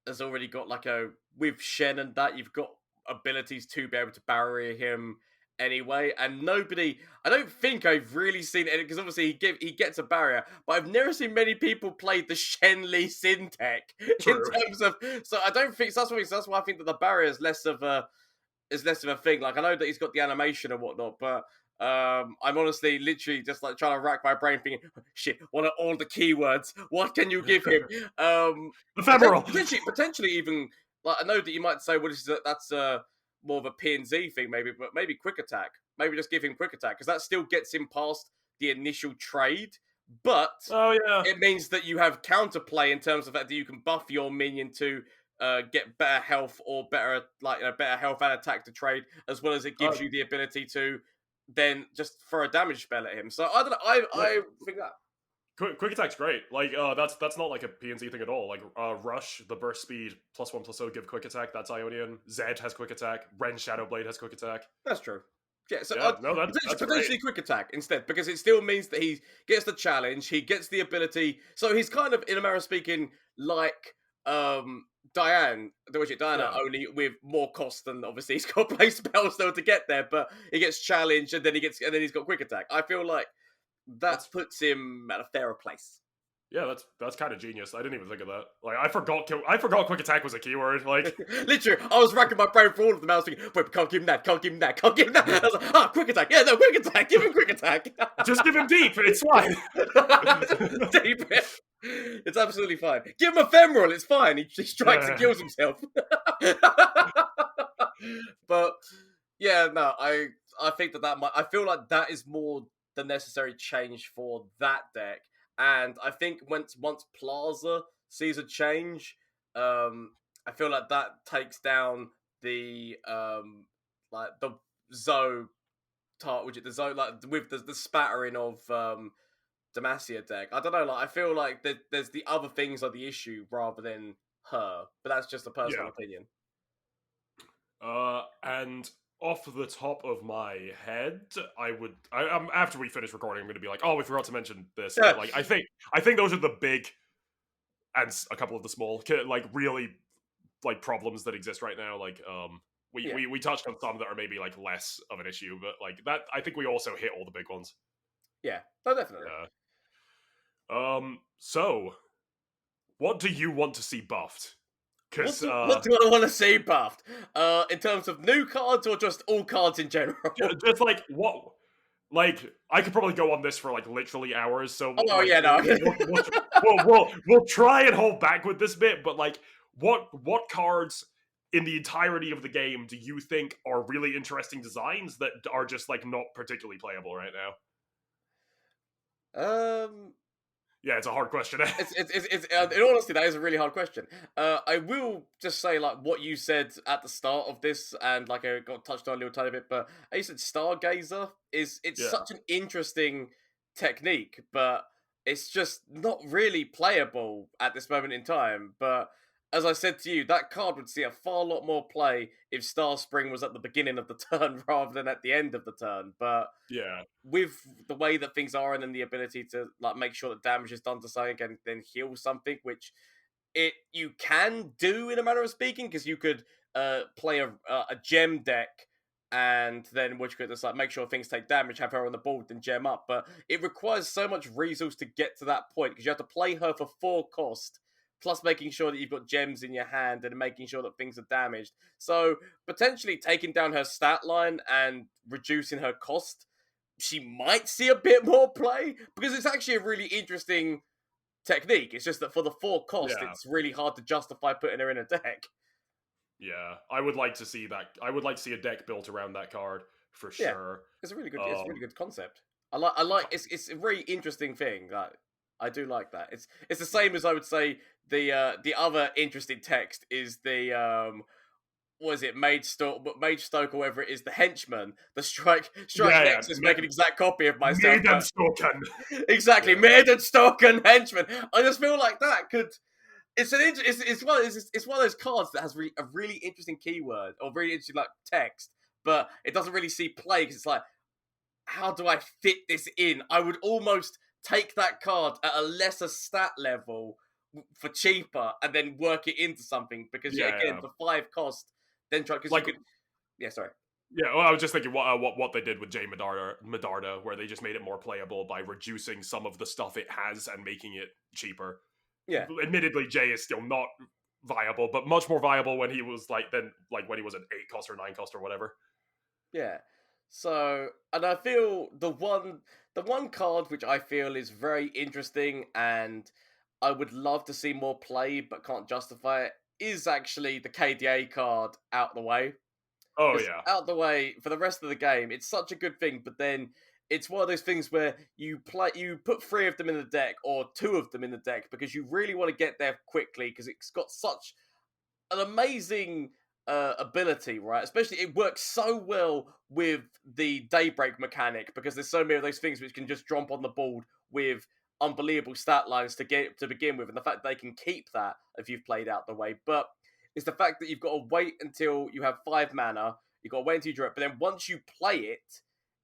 has already got like a with Shen and that you've got abilities to be able to barrier him anyway, and nobody. I don't think I've really seen it because obviously he gets a barrier, but I've never seen many people play the Shen Li Sin tech in
True.
terms of. So I don't think so that's why I think that the barrier is less of a thing. Like I know that he's got the animation and whatnot, but I'm honestly literally just like trying to rack my brain thinking, shit, what are all the keywords? What can you give him?
Ephemeral.
Potentially even like I know that you might say, well, that's more of a P and Z thing, maybe, but maybe quick attack. Maybe just give him quick attack because that still gets him past the initial trade, but
Oh yeah.
it means that you have counterplay in terms of that you can buff your minion to get better health or better better health and attack to trade, as well as it gives you the ability to then just throw a damage spell at him. So I don't know. I think that
Quick attack's great. Like that's not like a PNC thing at all. Like Rush, the burst speed +1/+0 give quick attack. That's Ionian. Zed has quick attack. Ren Shadowblade has quick attack.
that's true. Yeah, so
Yeah, no, that's
potentially quick attack instead, because it still means that he gets the challenge, he gets the ability. So he's kind of, in a manner of speaking, like Diana, only with more cost, than obviously he's got to play spells though to get there, but he gets challenged and then he's got quick attack. I feel like that puts him at a fairer place.
Yeah, that's kind of genius. I didn't even think of that. Like I forgot quick attack was a keyword. Like
literally, I was racking my brain for all of them. I was thinking, wait, can't give him that, can't give him that, can't give him that. I was like, quick attack. Yeah, no, quick attack. Give him quick attack.
just give him deep. It's fine.
Deep. It's absolutely fine. Give him ephemeral. It's fine. He strikes and kills himself. But yeah, no, I think that might. I feel like that is more the necessary change for that deck. And I think once Plaza sees a change, I feel like that takes down the like the Zoe the Zoe like with the spattering of Demacia deck. I don't know, like I feel like there's the other things are the issue rather than her, but that's just a personal opinion.
And off the top of my head, after we finish recording, I'm going to be like, oh, we forgot to mention this. But, like, I think those are the big and a couple of the small, like, really, like, problems that exist right now. Like, we touched on some that are maybe like less of an issue, but like that, I think we also hit all the big ones.
Yeah, no, definitely.
So, what do you want to see buffed?
What do I want to see buffed? In terms of new cards or just all cards in general?
Just like what? Like I could probably go on this for like literally hours. So we'll try and hold back with this bit. But like, what cards in the entirety of the game do you think are really interesting designs that are just like not particularly playable right now? Yeah, it's a hard question.
It's in honesty, that is a really hard question. I will just say like what you said at the start of this, and like I got touched on a little tiny bit, but you said Stargazer it's such an interesting technique, but it's just not really playable at this moment in time. But as I said to you, that card would see a far lot more play if Star Spring was at the beginning of the turn rather than at the end of the turn. But
yeah,
with the way that things are, and then the ability to like make sure that damage is done to something and then heal something, which you can do in a manner of speaking, because you could play a gem deck and then which could just like make sure things take damage, have her on the board, then gem up. But it requires so much resource to get to that point because you have to play her for 4 cost. Plus making sure that you've got gems in your hand and making sure that things are damaged. So potentially taking down her stat line and reducing her cost, she might see a bit more play, because it's actually a really interesting technique. It's just that for the 4 cost, it's really hard to justify putting her in a deck.
Yeah, I would like to see that. I would like to see a deck built around that card for sure.
It's a really good. It's a really good concept. I like. It's a very interesting thing. Like, I do like that. It's the same as I would say the other interesting text is the what is it, Mage Stoke or whatever it is, the henchman, the strike Next is make an exact copy of myself.
Maidenstoken.
Exactly, Maidenstoken henchman. I just feel like that could. It's one of those cards that has a really interesting keyword or really interesting like text, but it doesn't really see play because it's like, how do I fit this in? I would almost take that card at a lesser stat level for cheaper and then work it into something. Because again, for 5 cost, then try because you
Like,
could. Yeah, sorry.
yeah, well, I was just thinking what they did with Jay Medarda, where they just made it more playable by reducing some of the stuff it has and making it cheaper.
Yeah.
Admittedly, Jay is still not viable, but much more viable when he was when he was an 8 cost or 9 cost or whatever.
Yeah. So, and I feel the one card which I feel is very interesting and I would love to see more play but can't justify it is actually the KDA card out the way.
Oh
Because
yeah,
out the way for the rest of the game, it's such a good thing, but then it's one of those things where you put 3 of them in the deck or 2 of them in the deck because you really want to get there quickly because it's got such an amazing ability, right? Especially it works so well with the daybreak mechanic because there's so many of those things which can just jump on the board with unbelievable stat lines to begin with, and the fact they can keep that if you've played out the way. But it's the fact that you've got to wait until you have 5 mana, you've got to wait until you draw it, but then once you play it,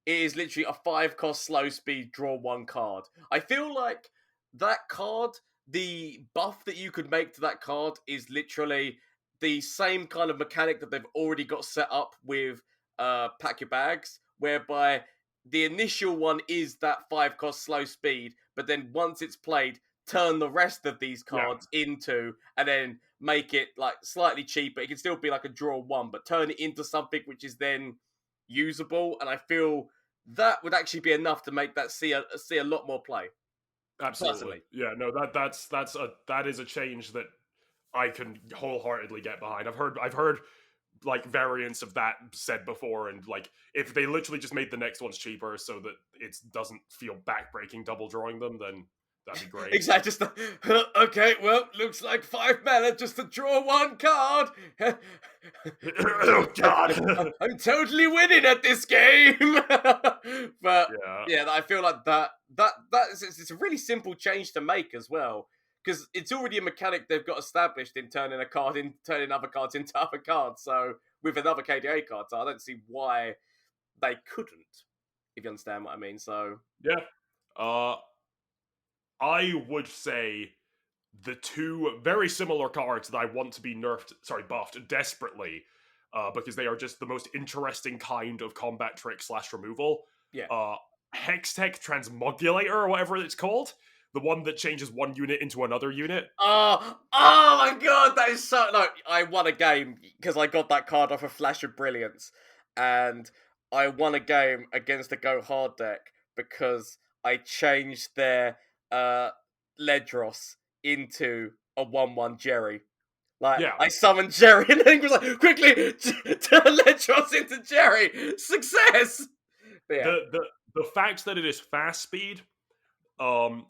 it is literally a 5 cost slow speed draw 1 card. I feel like that card, the buff that you could make to that card is literally the same kind of mechanic that they've already got set up with Pack Your Bags, whereby the initial one is that 5 cost slow speed, but then once it's played, turn the rest of these cards into, and then make it like slightly cheaper. It can still be like a draw 1, but turn it into something which is then usable, and I feel that would actually be enough to make that see a lot more play.
absolutely.
Personally.
Yeah, no, that is a change that I can wholeheartedly get behind. I've heard like variants of that said before, and like if they literally just made the next ones cheaper so that it doesn't feel backbreaking double drawing them, then that'd be great.
Exactly. Just okay, well, looks like 5 mana just to draw 1 card.
Oh god.
I'm totally winning at this game. But
Yeah.
I feel like it's a really simple change to make as well. Because it's already a mechanic they've got established in turning other cards into other cards. So with another KDA card, so I don't see why they couldn't. If you understand what I mean. So
Yeah. I would say the 2 very similar cards that I want to be buffed desperately, because they are just the most interesting kind of combat trick / removal.
yeah.
Hextech Transmogulator, or whatever it's called. The one that changes one unit into another unit.
Oh my god, that is so. No, I won a game because I got that card off a Flash of Brilliance, and I won a game against the Go Hard deck because I changed their Ledros into a 1/1 Jerry. Like,
Yeah.
I summoned Jerry, and then he was like, quickly, turn Ledros into Jerry! Success! But yeah.
The fact that it is fast speed, and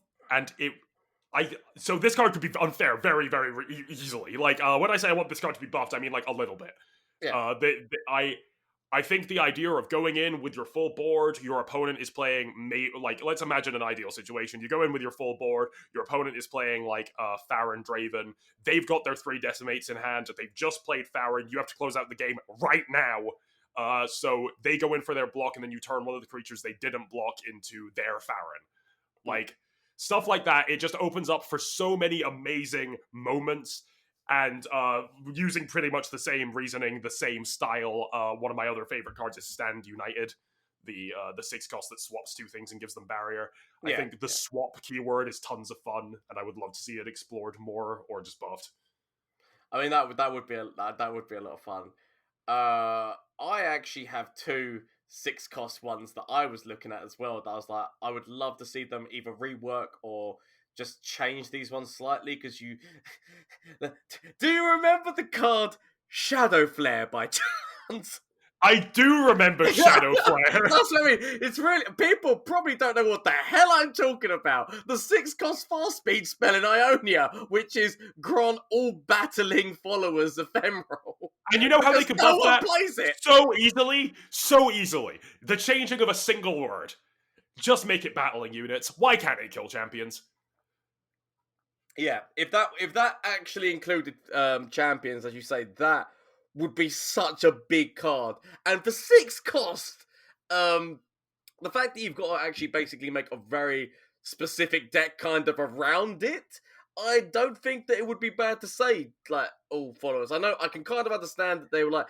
so this card could be unfair very, very easily. Like, when I say I want this card to be buffed, I mean like a little bit.
Yeah.
I think the idea of going in with your full board, your opponent is playing, like, let's imagine an ideal situation. You go in with your full board, your opponent is playing, like, Farron Draven. They've got their 3 Decimates in hand. They've just played Farron. You have to close out the game right now. So they go in for their block, and then you turn one of the creatures they didn't block into their Farron. Like, stuff like that, it just opens up for so many amazing moments. And using pretty much the same reasoning, the same style, one of my other favorite cards is Stand United, the 6 cost that swaps 2 things and gives them barrier. I think the swap keyword is tons of fun, and I would love to see it explored more or just buffed.
I mean, that would be a lot of fun. I actually have 2 6 cost ones that I was looking at as well. That I was like, I would love to see them either rework or just change these ones slightly. Because you do you remember the card Shadow Flare by chance?
I do remember Shadow Flare.
That's what I mean. It's really, people probably don't know what the hell I'm talking about. The 6 cost fast speed spell in Ionia, which is grant all battling followers ephemeral.
And you know how they can buff that?
Plays it
So easily. The changing of a single word. Just make it battling units. Why can't it kill champions?
Yeah, if that actually included champions, as you say, that would be such a big card. And for 6 cost, the fact that you've got to actually basically make a very specific deck kind of around it, I don't think that it would be bad to say like all followers. I know I can kind of understand that they were like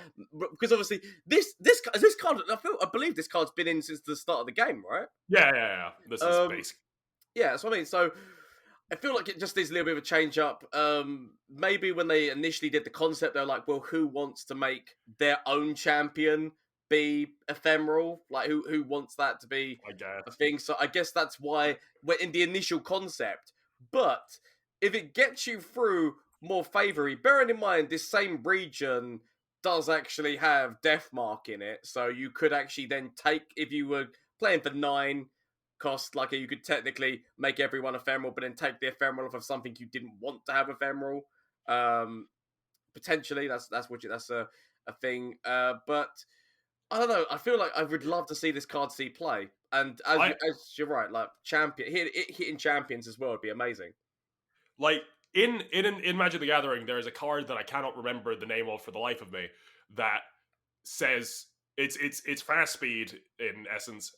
because obviously this card I believe this card's been in since the start of the game, right?
Yeah. This is basic.
Yeah, that's what I mean. So I feel like it just needs a little bit of a change up. Maybe when they initially did the concept, they're like, well, who wants to make their own champion be ephemeral? Like, who wants that to be
I guess.
a thing? So I guess that's why we're in the initial concept. But if it gets you through more favorably, bearing in mind this same region does actually have Deathmark in it, so you could actually then take, if you were playing for 9 cost, like you could technically make everyone ephemeral, but then take the ephemeral off of something you didn't want to have ephemeral. Potentially, that's a thing. But I don't know. I feel like I would love to see this card see play, and as you're right, like hitting champions as well would be amazing.
Like in Magic the Gathering, there is a card that I cannot remember the name of for the life of me that says it's fast speed in essence,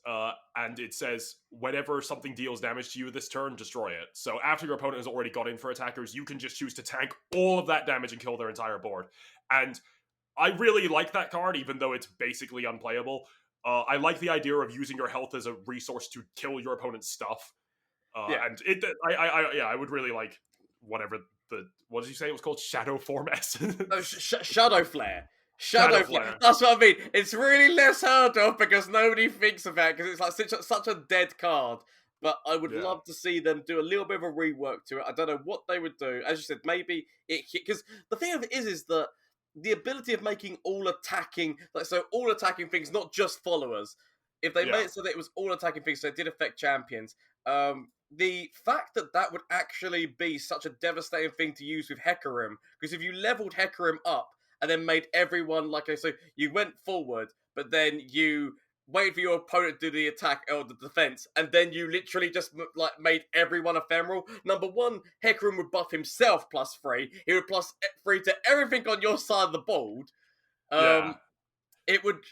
and it says whenever something deals damage to you this turn, destroy it. So after your opponent has already got in for attackers, you can just choose to tank all of that damage and kill their entire board. And I really like that card, even though it's basically unplayable. I like the idea of using your health as a resource to kill your opponent's stuff. And I would really like whatever what did you say it was called? Shadow Form Essence?
No, Shadow Flare. Shadow Flare. That's what I mean. It's really less heard of because nobody thinks about it because it's like such a dead card. But I would love to see them do a little bit of a rework to it. I don't know what they would do. As you said, maybe it because the thing of it is that the ability of making all attacking things, not just followers. If they made it so that it was all attacking things, so it did affect champions. The fact that would actually be such a devastating thing to use with Hecarim, because if you leveled Hecarim up and then made everyone so you went forward, but then you wait for your opponent to do the attack or the defense, and then you literally just made everyone ephemeral. Number one, Hecarim would buff himself +3. He would +3 to everything on your side of the board. It would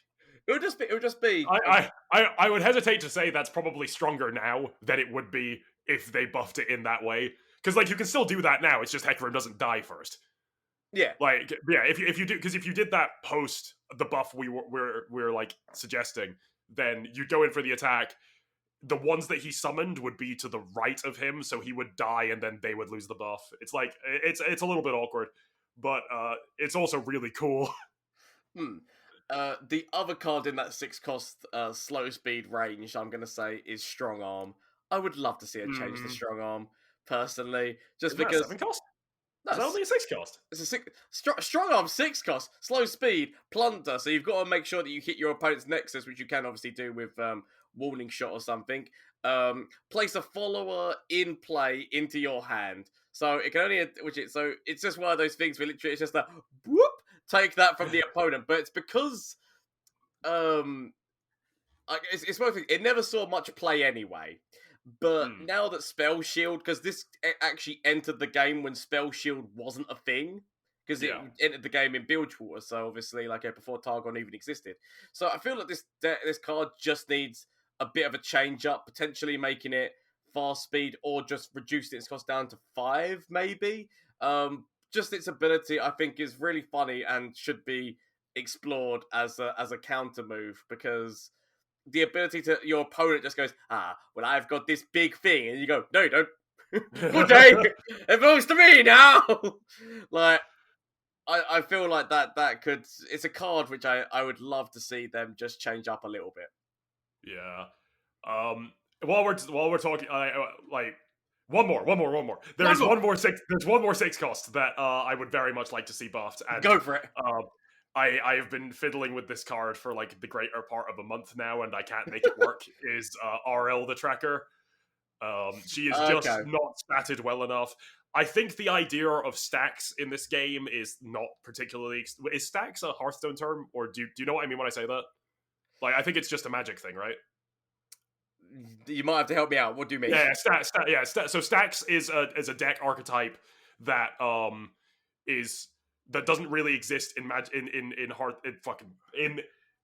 just be.
I would hesitate to say that's probably stronger now than it would be if they buffed it in that way. Because you can still do that now. It's just Hecarim doesn't die first.
Yeah.
If you did that post the buff we're suggesting, then you'd go in for the attack. The ones that he summoned would be to the right of him, so he would die and then they would lose the buff. It's it's a little bit awkward, but it's also really cool.
The other card in that 6 cost slow speed range, I'm going to say, is Strong Arm. I would love to see it change to Strong Arm, personally. Just
Isn't
because...
that 7 cost? Is that only a 6 cost?
It's a Strong Arm 6 cost, slow speed, plunder, so you've got to make sure that you hit your opponent's Nexus, which you can obviously do with Warning Shot or something. Place a follower in play into your hand. So it can only... So it's just one of those things where literally it's just a... whoop, take that from the opponent, but it's because it's one thing. It never saw much play anyway. But now that Spell Shield, because this actually entered the game when Spell Shield wasn't a thing, because it entered the game in Bilgewater, so obviously before Targon even existed. So I feel like this card just needs a bit of a change up, potentially making it fast speed or just reducing its cost down to 5, maybe. Just its ability, I think, is really funny and should be explored as a counter move, because the ability to your opponent just goes, well, I've got this big thing, and you go, no, you don't. Okay, it belongs to me now. I feel like that could. It's a card which I would love to see them just change up a little bit.
Yeah. While we're talking, one more. There's one more 6 cost that I would very much like to see buffed. And,
go for it.
I have been fiddling with this card for the greater part of a month now, and I can't make it work. Is RL the Tracker? She is just not statted well enough. I think the idea of stacks in this game is not particularly. Is stacks a Hearthstone term, or do you know what I mean when I say that? I think it's just a Magic thing, right?
You might have to help me out. What do you mean?
So stacks is a deck archetype that that doesn't really exist in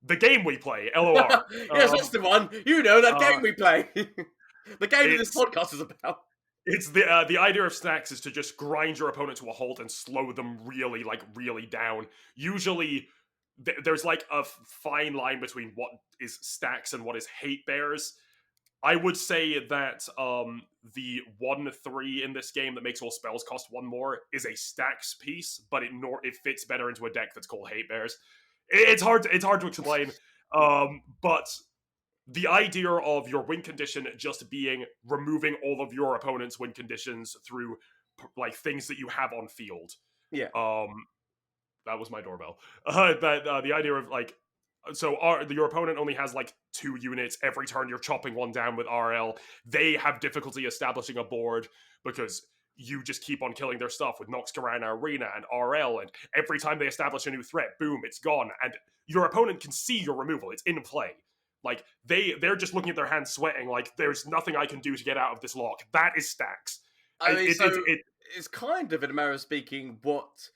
the game we play, LOR.
Yes, that's the one. You know that game we play. The game that this
It's
podcast is about.
it's the idea of stacks is to just grind your opponent to a halt and slow them really down. Usually, there's like a fine line between what is stacks and what is hate bears. I would say that the 1/3 in this game that makes all spells cost one more is a stacks piece, but it fits better into a deck that's called hate bears. It's hard to explain, but the idea of your win condition just being removing all of your opponent's win conditions through like things that you have on field.
Yeah.
That was my doorbell. The idea of like, so your opponent only has like 2 units. Every turn you're chopping one down with RL. They have difficulty establishing a board because you just keep on killing their stuff with Nox Karana Arena and RL, and every time they establish a new threat, boom, it's gone. And your opponent can see your removal. It's in play. Like, they're just looking at their hands sweating, like, there's nothing I can do to get out of this lock. That is stacks.
I mean, it's kind of, in a manner of speaking, what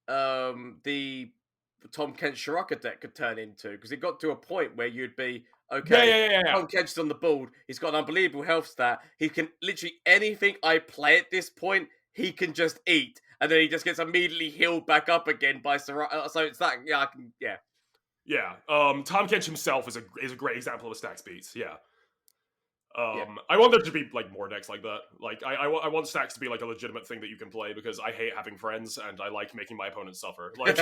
the Tom Kent Shiraka deck could turn into, because it got to a point where you'd be, okay,
yeah.
Tom Kent's on the board, he's got an unbelievable health stat, he can literally anything I play at this point, he can just eat, and then he just gets immediately healed back up again by Shiraka, so it's that,
Yeah, Tom Kench himself is a great example of a stacks beats. Yeah. I want there to be like more decks like that. Like I want stacks to be like a legitimate thing that you can play, because I hate having friends and I like making my opponents suffer. Like,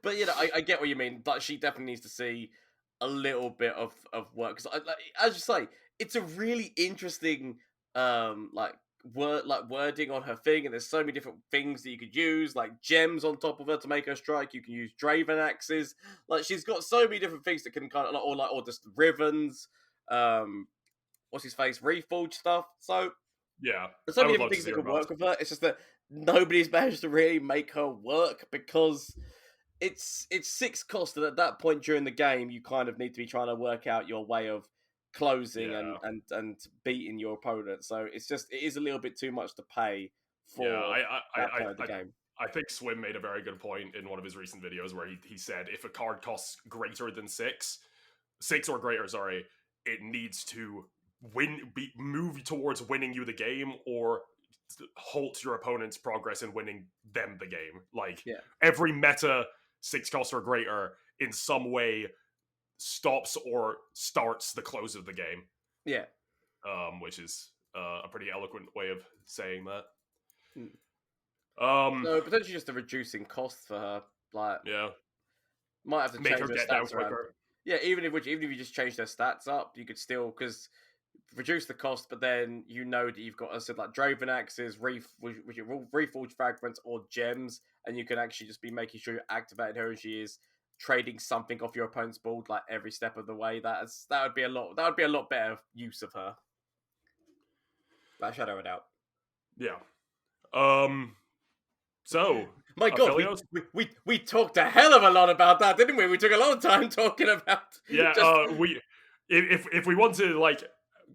but I get what you mean. But she definitely needs to see a little bit of work, because as you say, it's a really interesting wording on her thing, and there's so many different things that you could use, like gems on top of her to make her strike. You can use Draven axes. Like, she's got so many different things that can kind of or just ribbons. What's his face? Reforged stuff. So
yeah,
there's so many different things that can work with her. It's just that nobody's managed to really make her work, because it's 6 cost, and at that point during the game, you kind of need to be trying to work out your way of closing and beating your opponent. So it is a little bit too much to pay for that part of the game.
I think Swim made a very good point in one of his recent videos where he said if a card costs greater than 6 or greater, sorry, it needs to move towards winning you the game, or halt your opponent's progress in winning them the game. Like, every meta 6 cost or greater in some way stops or starts the close of the game.
Yeah.
Which is a pretty eloquent way of saying that.
So potentially just a reducing cost for her. Like, might have to
make
change
her
her
get
stats
down
around.
quicker.
Yeah, even if you just change their stats up, you could still, because reduce the cost, but then you know that you've got, I said, like Draven axes, reforged fragments, or gems, and you can actually just be making sure you're activating her as she is trading something off your opponent's board like every step of the way. That would be a lot better use of her. That shadow it out.
Yeah. So
my God, we talked a hell of a lot about that, didn't we? We took a lot of time talking about.
If we want to like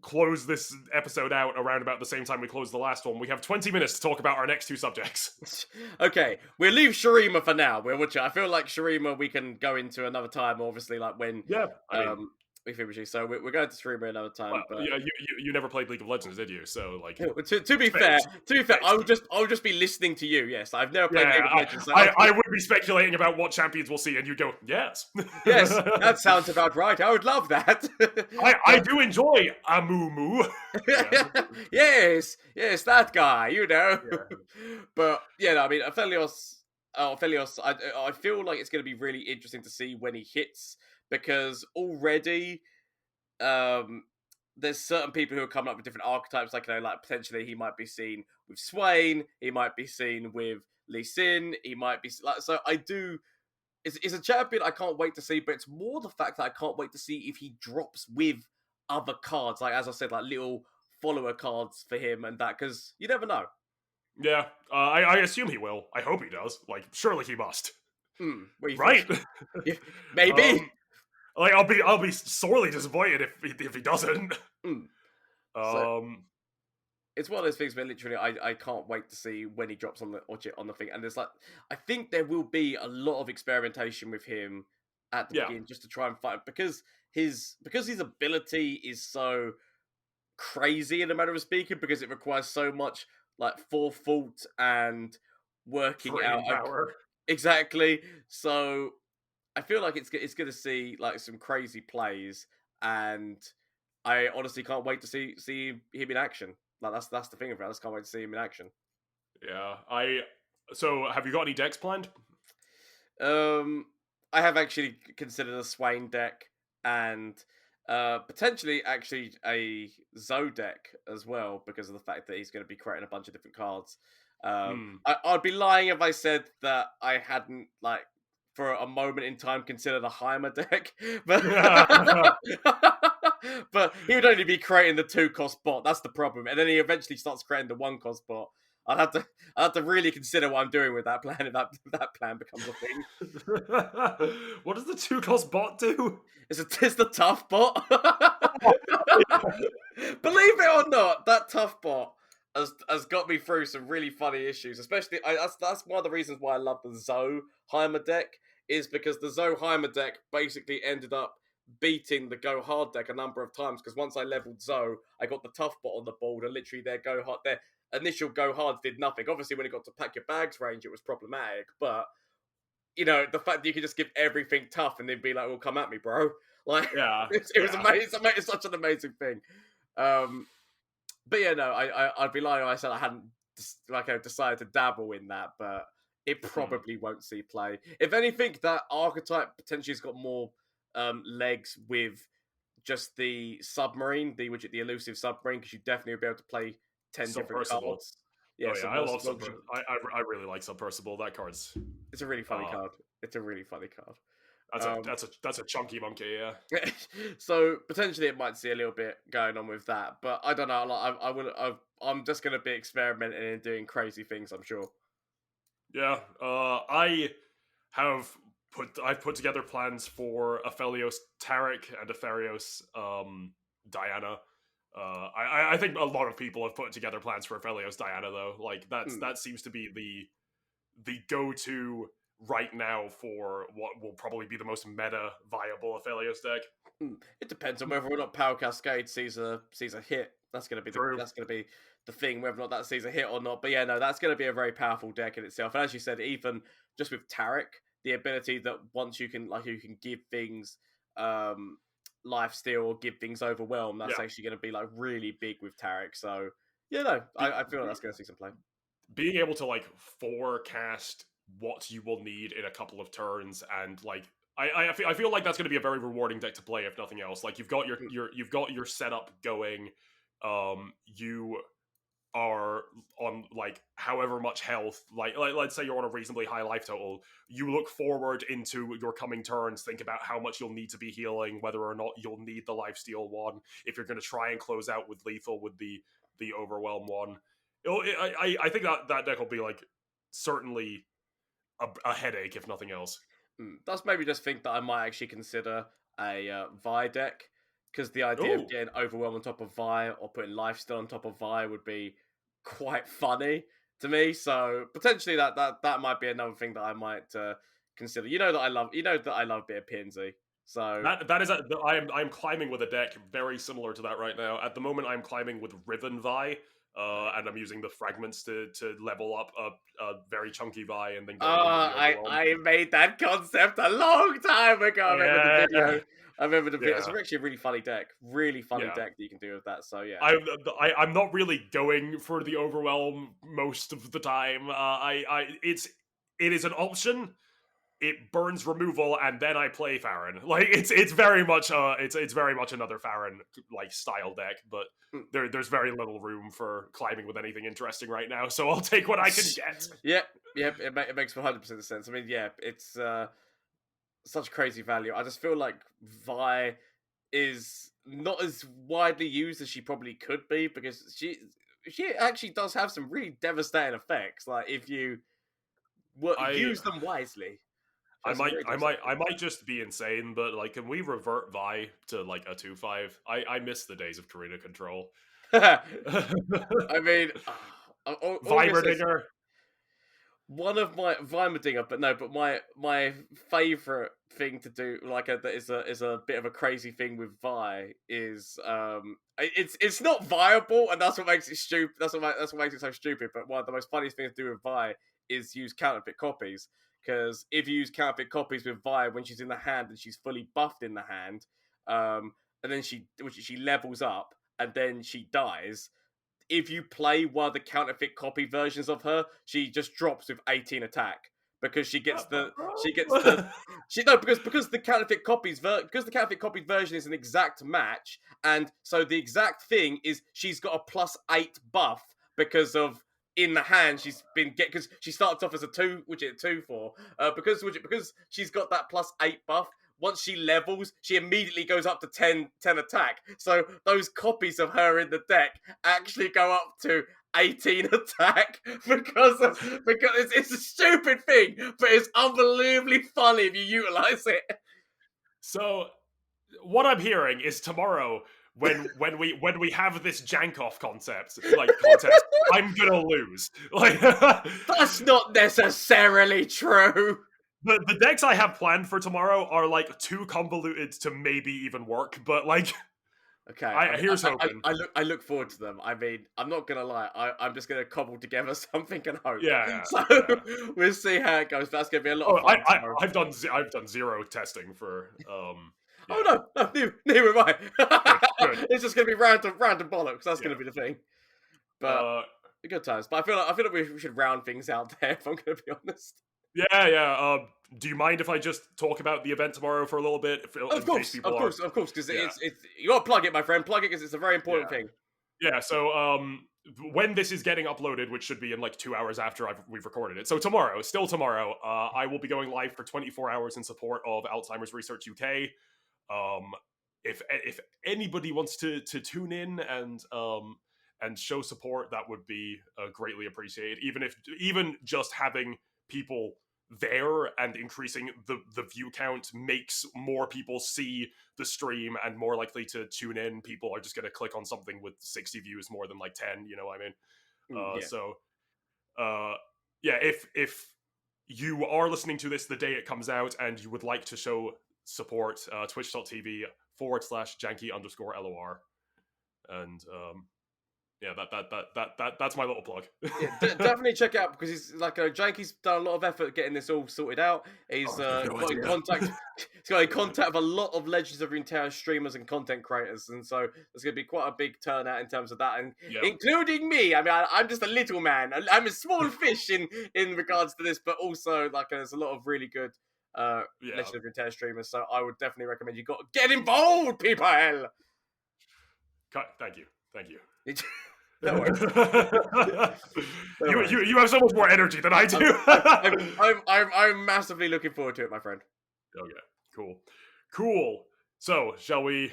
close this episode out around about the same time we close the last one, we have 20 minutes to talk about our next 2 subjects.
Okay, we'll leave Shurima for now. I feel like Shurima we can go into another time, obviously, like when so we're going to Shurima another time.
Well,
but...
yeah, you never played League of Legends, did you? So like,
to be fair, I'll just be listening to you. Yes, I've never played League of Legends. So
I would be speculating about what champions we'll see, and you go, yes,
yes, that sounds about right. I would love that.
I do enjoy Amumu.
Yes, that guy, you know. Yeah. But I mean, Aphelios, I feel like it's going to be really interesting to see when he hits, because already there's certain people who are coming up with different archetypes, like, like potentially he might be seen with Swain, he might be seen with Lee Sin, he might be like, so it's a champion I can't wait to see, but it's more the fact that I can't wait to see if he drops with other cards, like, as I said, like little follower cards for him and that, because you never know.
Yeah, I assume he will. I hope he does. Like, surely he must.
Right? Maybe.
Like, I'll be sorely disappointed if he doesn't.
So, it's one of those things where literally I can't wait to see when he drops on the thing, and there's like, I think there will be a lot of experimentation with him at the beginning, just to try and find, because his ability is so crazy in a manner of speaking because it requires so much like forethought and working out
Brain power.
exactly. So I feel like it's going to see like some crazy plays, and I honestly can't wait to see him in action. Like that's the thing about it. I just can't wait to see him in action.
Yeah. So have you got any decks planned?
Um, I have actually considered a Swain deck and potentially actually a Zoe deck as well because of the fact that he's going to be creating a bunch of different cards.
Hmm.
I'd be lying if I said that I hadn't like for a moment in time considered a Heimer deck, but but he would only be creating the 2-cost bot. That's the problem, and then he eventually starts creating the 1-cost bot. I'd have to really consider what I'm doing with that plan if that plan becomes a thing.
What does the 2-cost bot do?
It's the tough bot. Believe it or not, that tough bot has got me through some really funny issues. Especially, that's one of the reasons why I love the Zoe Heimer deck is because the Zoe Heimer deck basically ended up beating the Go Hard deck a number of times. Because once I leveled Zoe, I got the tough bot on the board, and literally their initial Go Hards did nothing. Obviously, when it got to pack your bags range, it was problematic, but you know, the fact that you could just give everything tough and they'd be like, well, come at me, bro. Like,
Yeah.
it was amazing. It's such an amazing thing. But yeah, no, I'd be lying if I said I hadn't decided to dabble in that, but it probably won't see play. If anything, that archetype potentially has got more legs with just the submarine, the elusive submarine, because you definitely will be able to play 10 different
Submersible.
cards. Yeah,
Oh yeah, I love
submersible.
I really like Submersible. That card's
It's a really funny
uh,
card. It's a really funny card.
that's a chunky monkey. Yeah.
So potentially it might see a little bit going on with that, but I don't know. Like I'm just gonna be experimenting and doing crazy things. I'm sure.
Yeah. I've put together plans for Aphelios Tarek and Aphelios Diana. I think a lot of people have put together plans for Aphelios Diana though. Like that seems to be the go-to right now for what will probably be the most meta viable Aphelios deck.
It depends on whether or not Power Cascade sees a hit. That's gonna be
True.
the thing, whether or not that sees a hit or not. But yeah, no, that's gonna be a very powerful deck in itself. And as you said, even just with Tarek, the ability that once you can give things life steal or give things overwhelm, that's
Yeah.
actually gonna be like really big with Tarek. So yeah, no, I feel like that's gonna see some play.
Being able to like forecast what you will need in a couple of turns and like I feel like that's going to be a very rewarding deck to play if nothing else. Like you've got you've got your setup going. You are on like however much health. Like let's say you're on a reasonably high life total. You look forward into your coming turns. Think about how much you'll need to be healing, whether or not you'll need the lifesteal one. If you're going to try and close out with lethal with the overwhelm one. I think that deck will be like certainly a headache if nothing else.
That's maybe just think that I might actually consider a Vi deck because the idea
Ooh.
of getting overwhelmed on top of Vi or putting lifesteal on top of Vi would be quite funny to me. So potentially that might be another thing that I might consider. You know that I love a bit of Pinsy. So
That is I'm climbing with a deck very similar to that right now. At the moment, I'm climbing with Riven Vi, and I'm using the fragments to level up a very chunky Vi and then going into the overwhelm.
I made that concept a long time ago. I remember the video.
Yeah.
It's actually a really funny deck. Really funny
Yeah.
deck that you can do with that. So yeah.
I'm not really going for the overwhelm most of the time. It is an option. It burns removal, and then I play Farron. Like it's very much it's very much another Farron like style deck, but there's very little room for climbing with anything interesting right now. So I'll take what I can get.
Yep. It makes 100% sense. I mean, yeah, it's such crazy value. I just feel like Vi is not as widely used as she probably could be because she actually does have some really devastating effects. Like if you use them wisely.
I might just be insane, but like, can we revert Vi to like a 2/5? I miss the days of Karina Control.
I mean,
Viberdinger.
one of my Weimerding, but my favorite thing to do, that is a bit of a crazy thing with Vi is it's not viable, and that's what makes it stupid. That's what makes it so stupid. But one of the most funniest things to do with Vi is use counterfeit copies. Because if you use counterfeit copies with Vi when she's in the hand and she's fully buffed in the hand, and then she levels up and then she dies, if you play one of the counterfeit copy versions of her, she just drops with 18 attack because she gets the she no because the counterfeit copies because the counterfeit copied version is an exact match, and so the exact thing is she's got a +8 buff because of in the hand she's been because she starts off as a 2, which is 2 for because she's got that +8 buff. Once she levels, she immediately goes up to 10 attack. So those copies of her in the deck actually go up to 18 attack because it's a stupid thing, but it's unbelievably funny if you utilize it.
So what I'm hearing is tomorrow when we have this Jankoff contest, I'm gonna lose. Like
that's not necessarily true.
The decks I have planned for tomorrow are like too convoluted to maybe even work, but like,
okay,
here's hoping.
I look forward to them. I mean, I'm not gonna lie. I'm just gonna cobble together something and hope.
Yeah.
So we'll see how it goes. That's gonna be a lot of fun.
I've done zero testing for. Yeah.
Oh no, neither am I. It's just gonna be random bollocks. That's gonna be the thing. But good times. But I feel like we should round things out there. If I'm gonna be honest.
Yeah. Do you mind if I just talk about the event tomorrow for a little bit?
Of course. Because it's you got to plug it, my friend. Plug it because it's a very important thing.
Yeah. So when this is getting uploaded, which should be in like 2 hours after we've recorded it. So tomorrow, I will be going live for 24 hours in support of Alzheimer's Research UK. If anybody wants to tune in and show support, that would be greatly appreciated. Even just having people there and increasing the view count makes more people see the stream and more likely to tune in. People are just going to click on something with 60 views more than like 10, you know what I mean? So if you are listening to this the day it comes out and you would like to show support, twitch.tv/janky_LOR. And that's my little plug.
Definitely check it out because he's like Janky's done a lot of effort getting this all sorted out. He's got in contact. He's got in contact with a lot of Legends of Runeterra streamers and content creators, and so there's going to be quite a big turnout in terms of that, and including me. I mean, I'm just a little man. I'm a small fish in regards to this, but also like there's a lot of really good Legends of Runeterra streamers. So I would definitely recommend you got get involved, people.
Thank you.
No worries.
You have so much more energy than I do.
I'm massively looking forward to it, my friend.
Okay, cool. So, shall we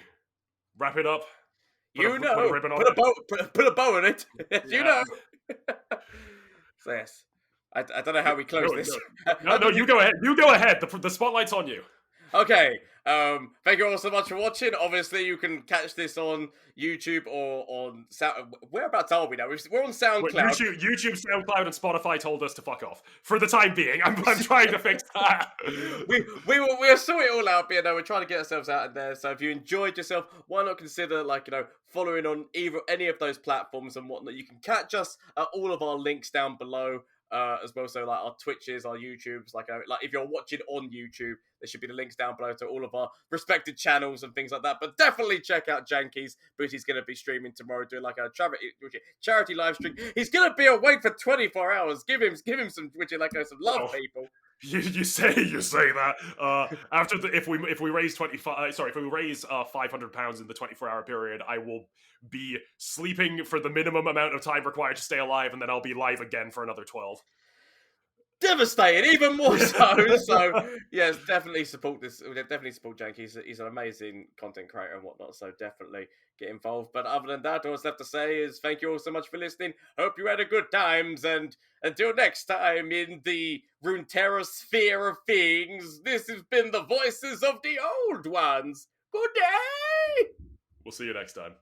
wrap it up?
Put a bow on it. You know. So yes, I don't know how we close this.
No, you go ahead. You go ahead. The spotlight's on you.
Okay. Thank you all so much for watching. Obviously, you can catch this on YouTube or on Sound. Whereabouts are we now? We're on SoundCloud.
YouTube, SoundCloud, and Spotify told us to fuck off for the time being. I'm trying to fix that.
We'll sort it all out, but we're trying to get ourselves out of there. So if you enjoyed yourself, why not consider following on any of those platforms and whatnot. You can catch us at all of our links down below. As well, so like our Twitches, our YouTubes, like if you're watching on YouTube, there should be the links down below to all of our respected channels and things like that. But definitely check out Janky's. Booty's going to be streaming tomorrow, doing like a charity live stream. He's going to be awake for 24 hours. Give him some some love, people.
You say that. After if we raise £500 in the 24-hour period, I will be sleeping for the minimum amount of time required to stay alive, and then I'll be live again for another 12.
Devastating, even more so. So yes, definitely support this. Definitely support Janky. He's an amazing content creator and whatnot. So definitely get involved. But other than that, all I have to say is thank you all so much for listening. Hope you had a good times, and until next time in the Runeterra sphere of things, this has been the voices of the old ones. Good day.
We'll see you next time.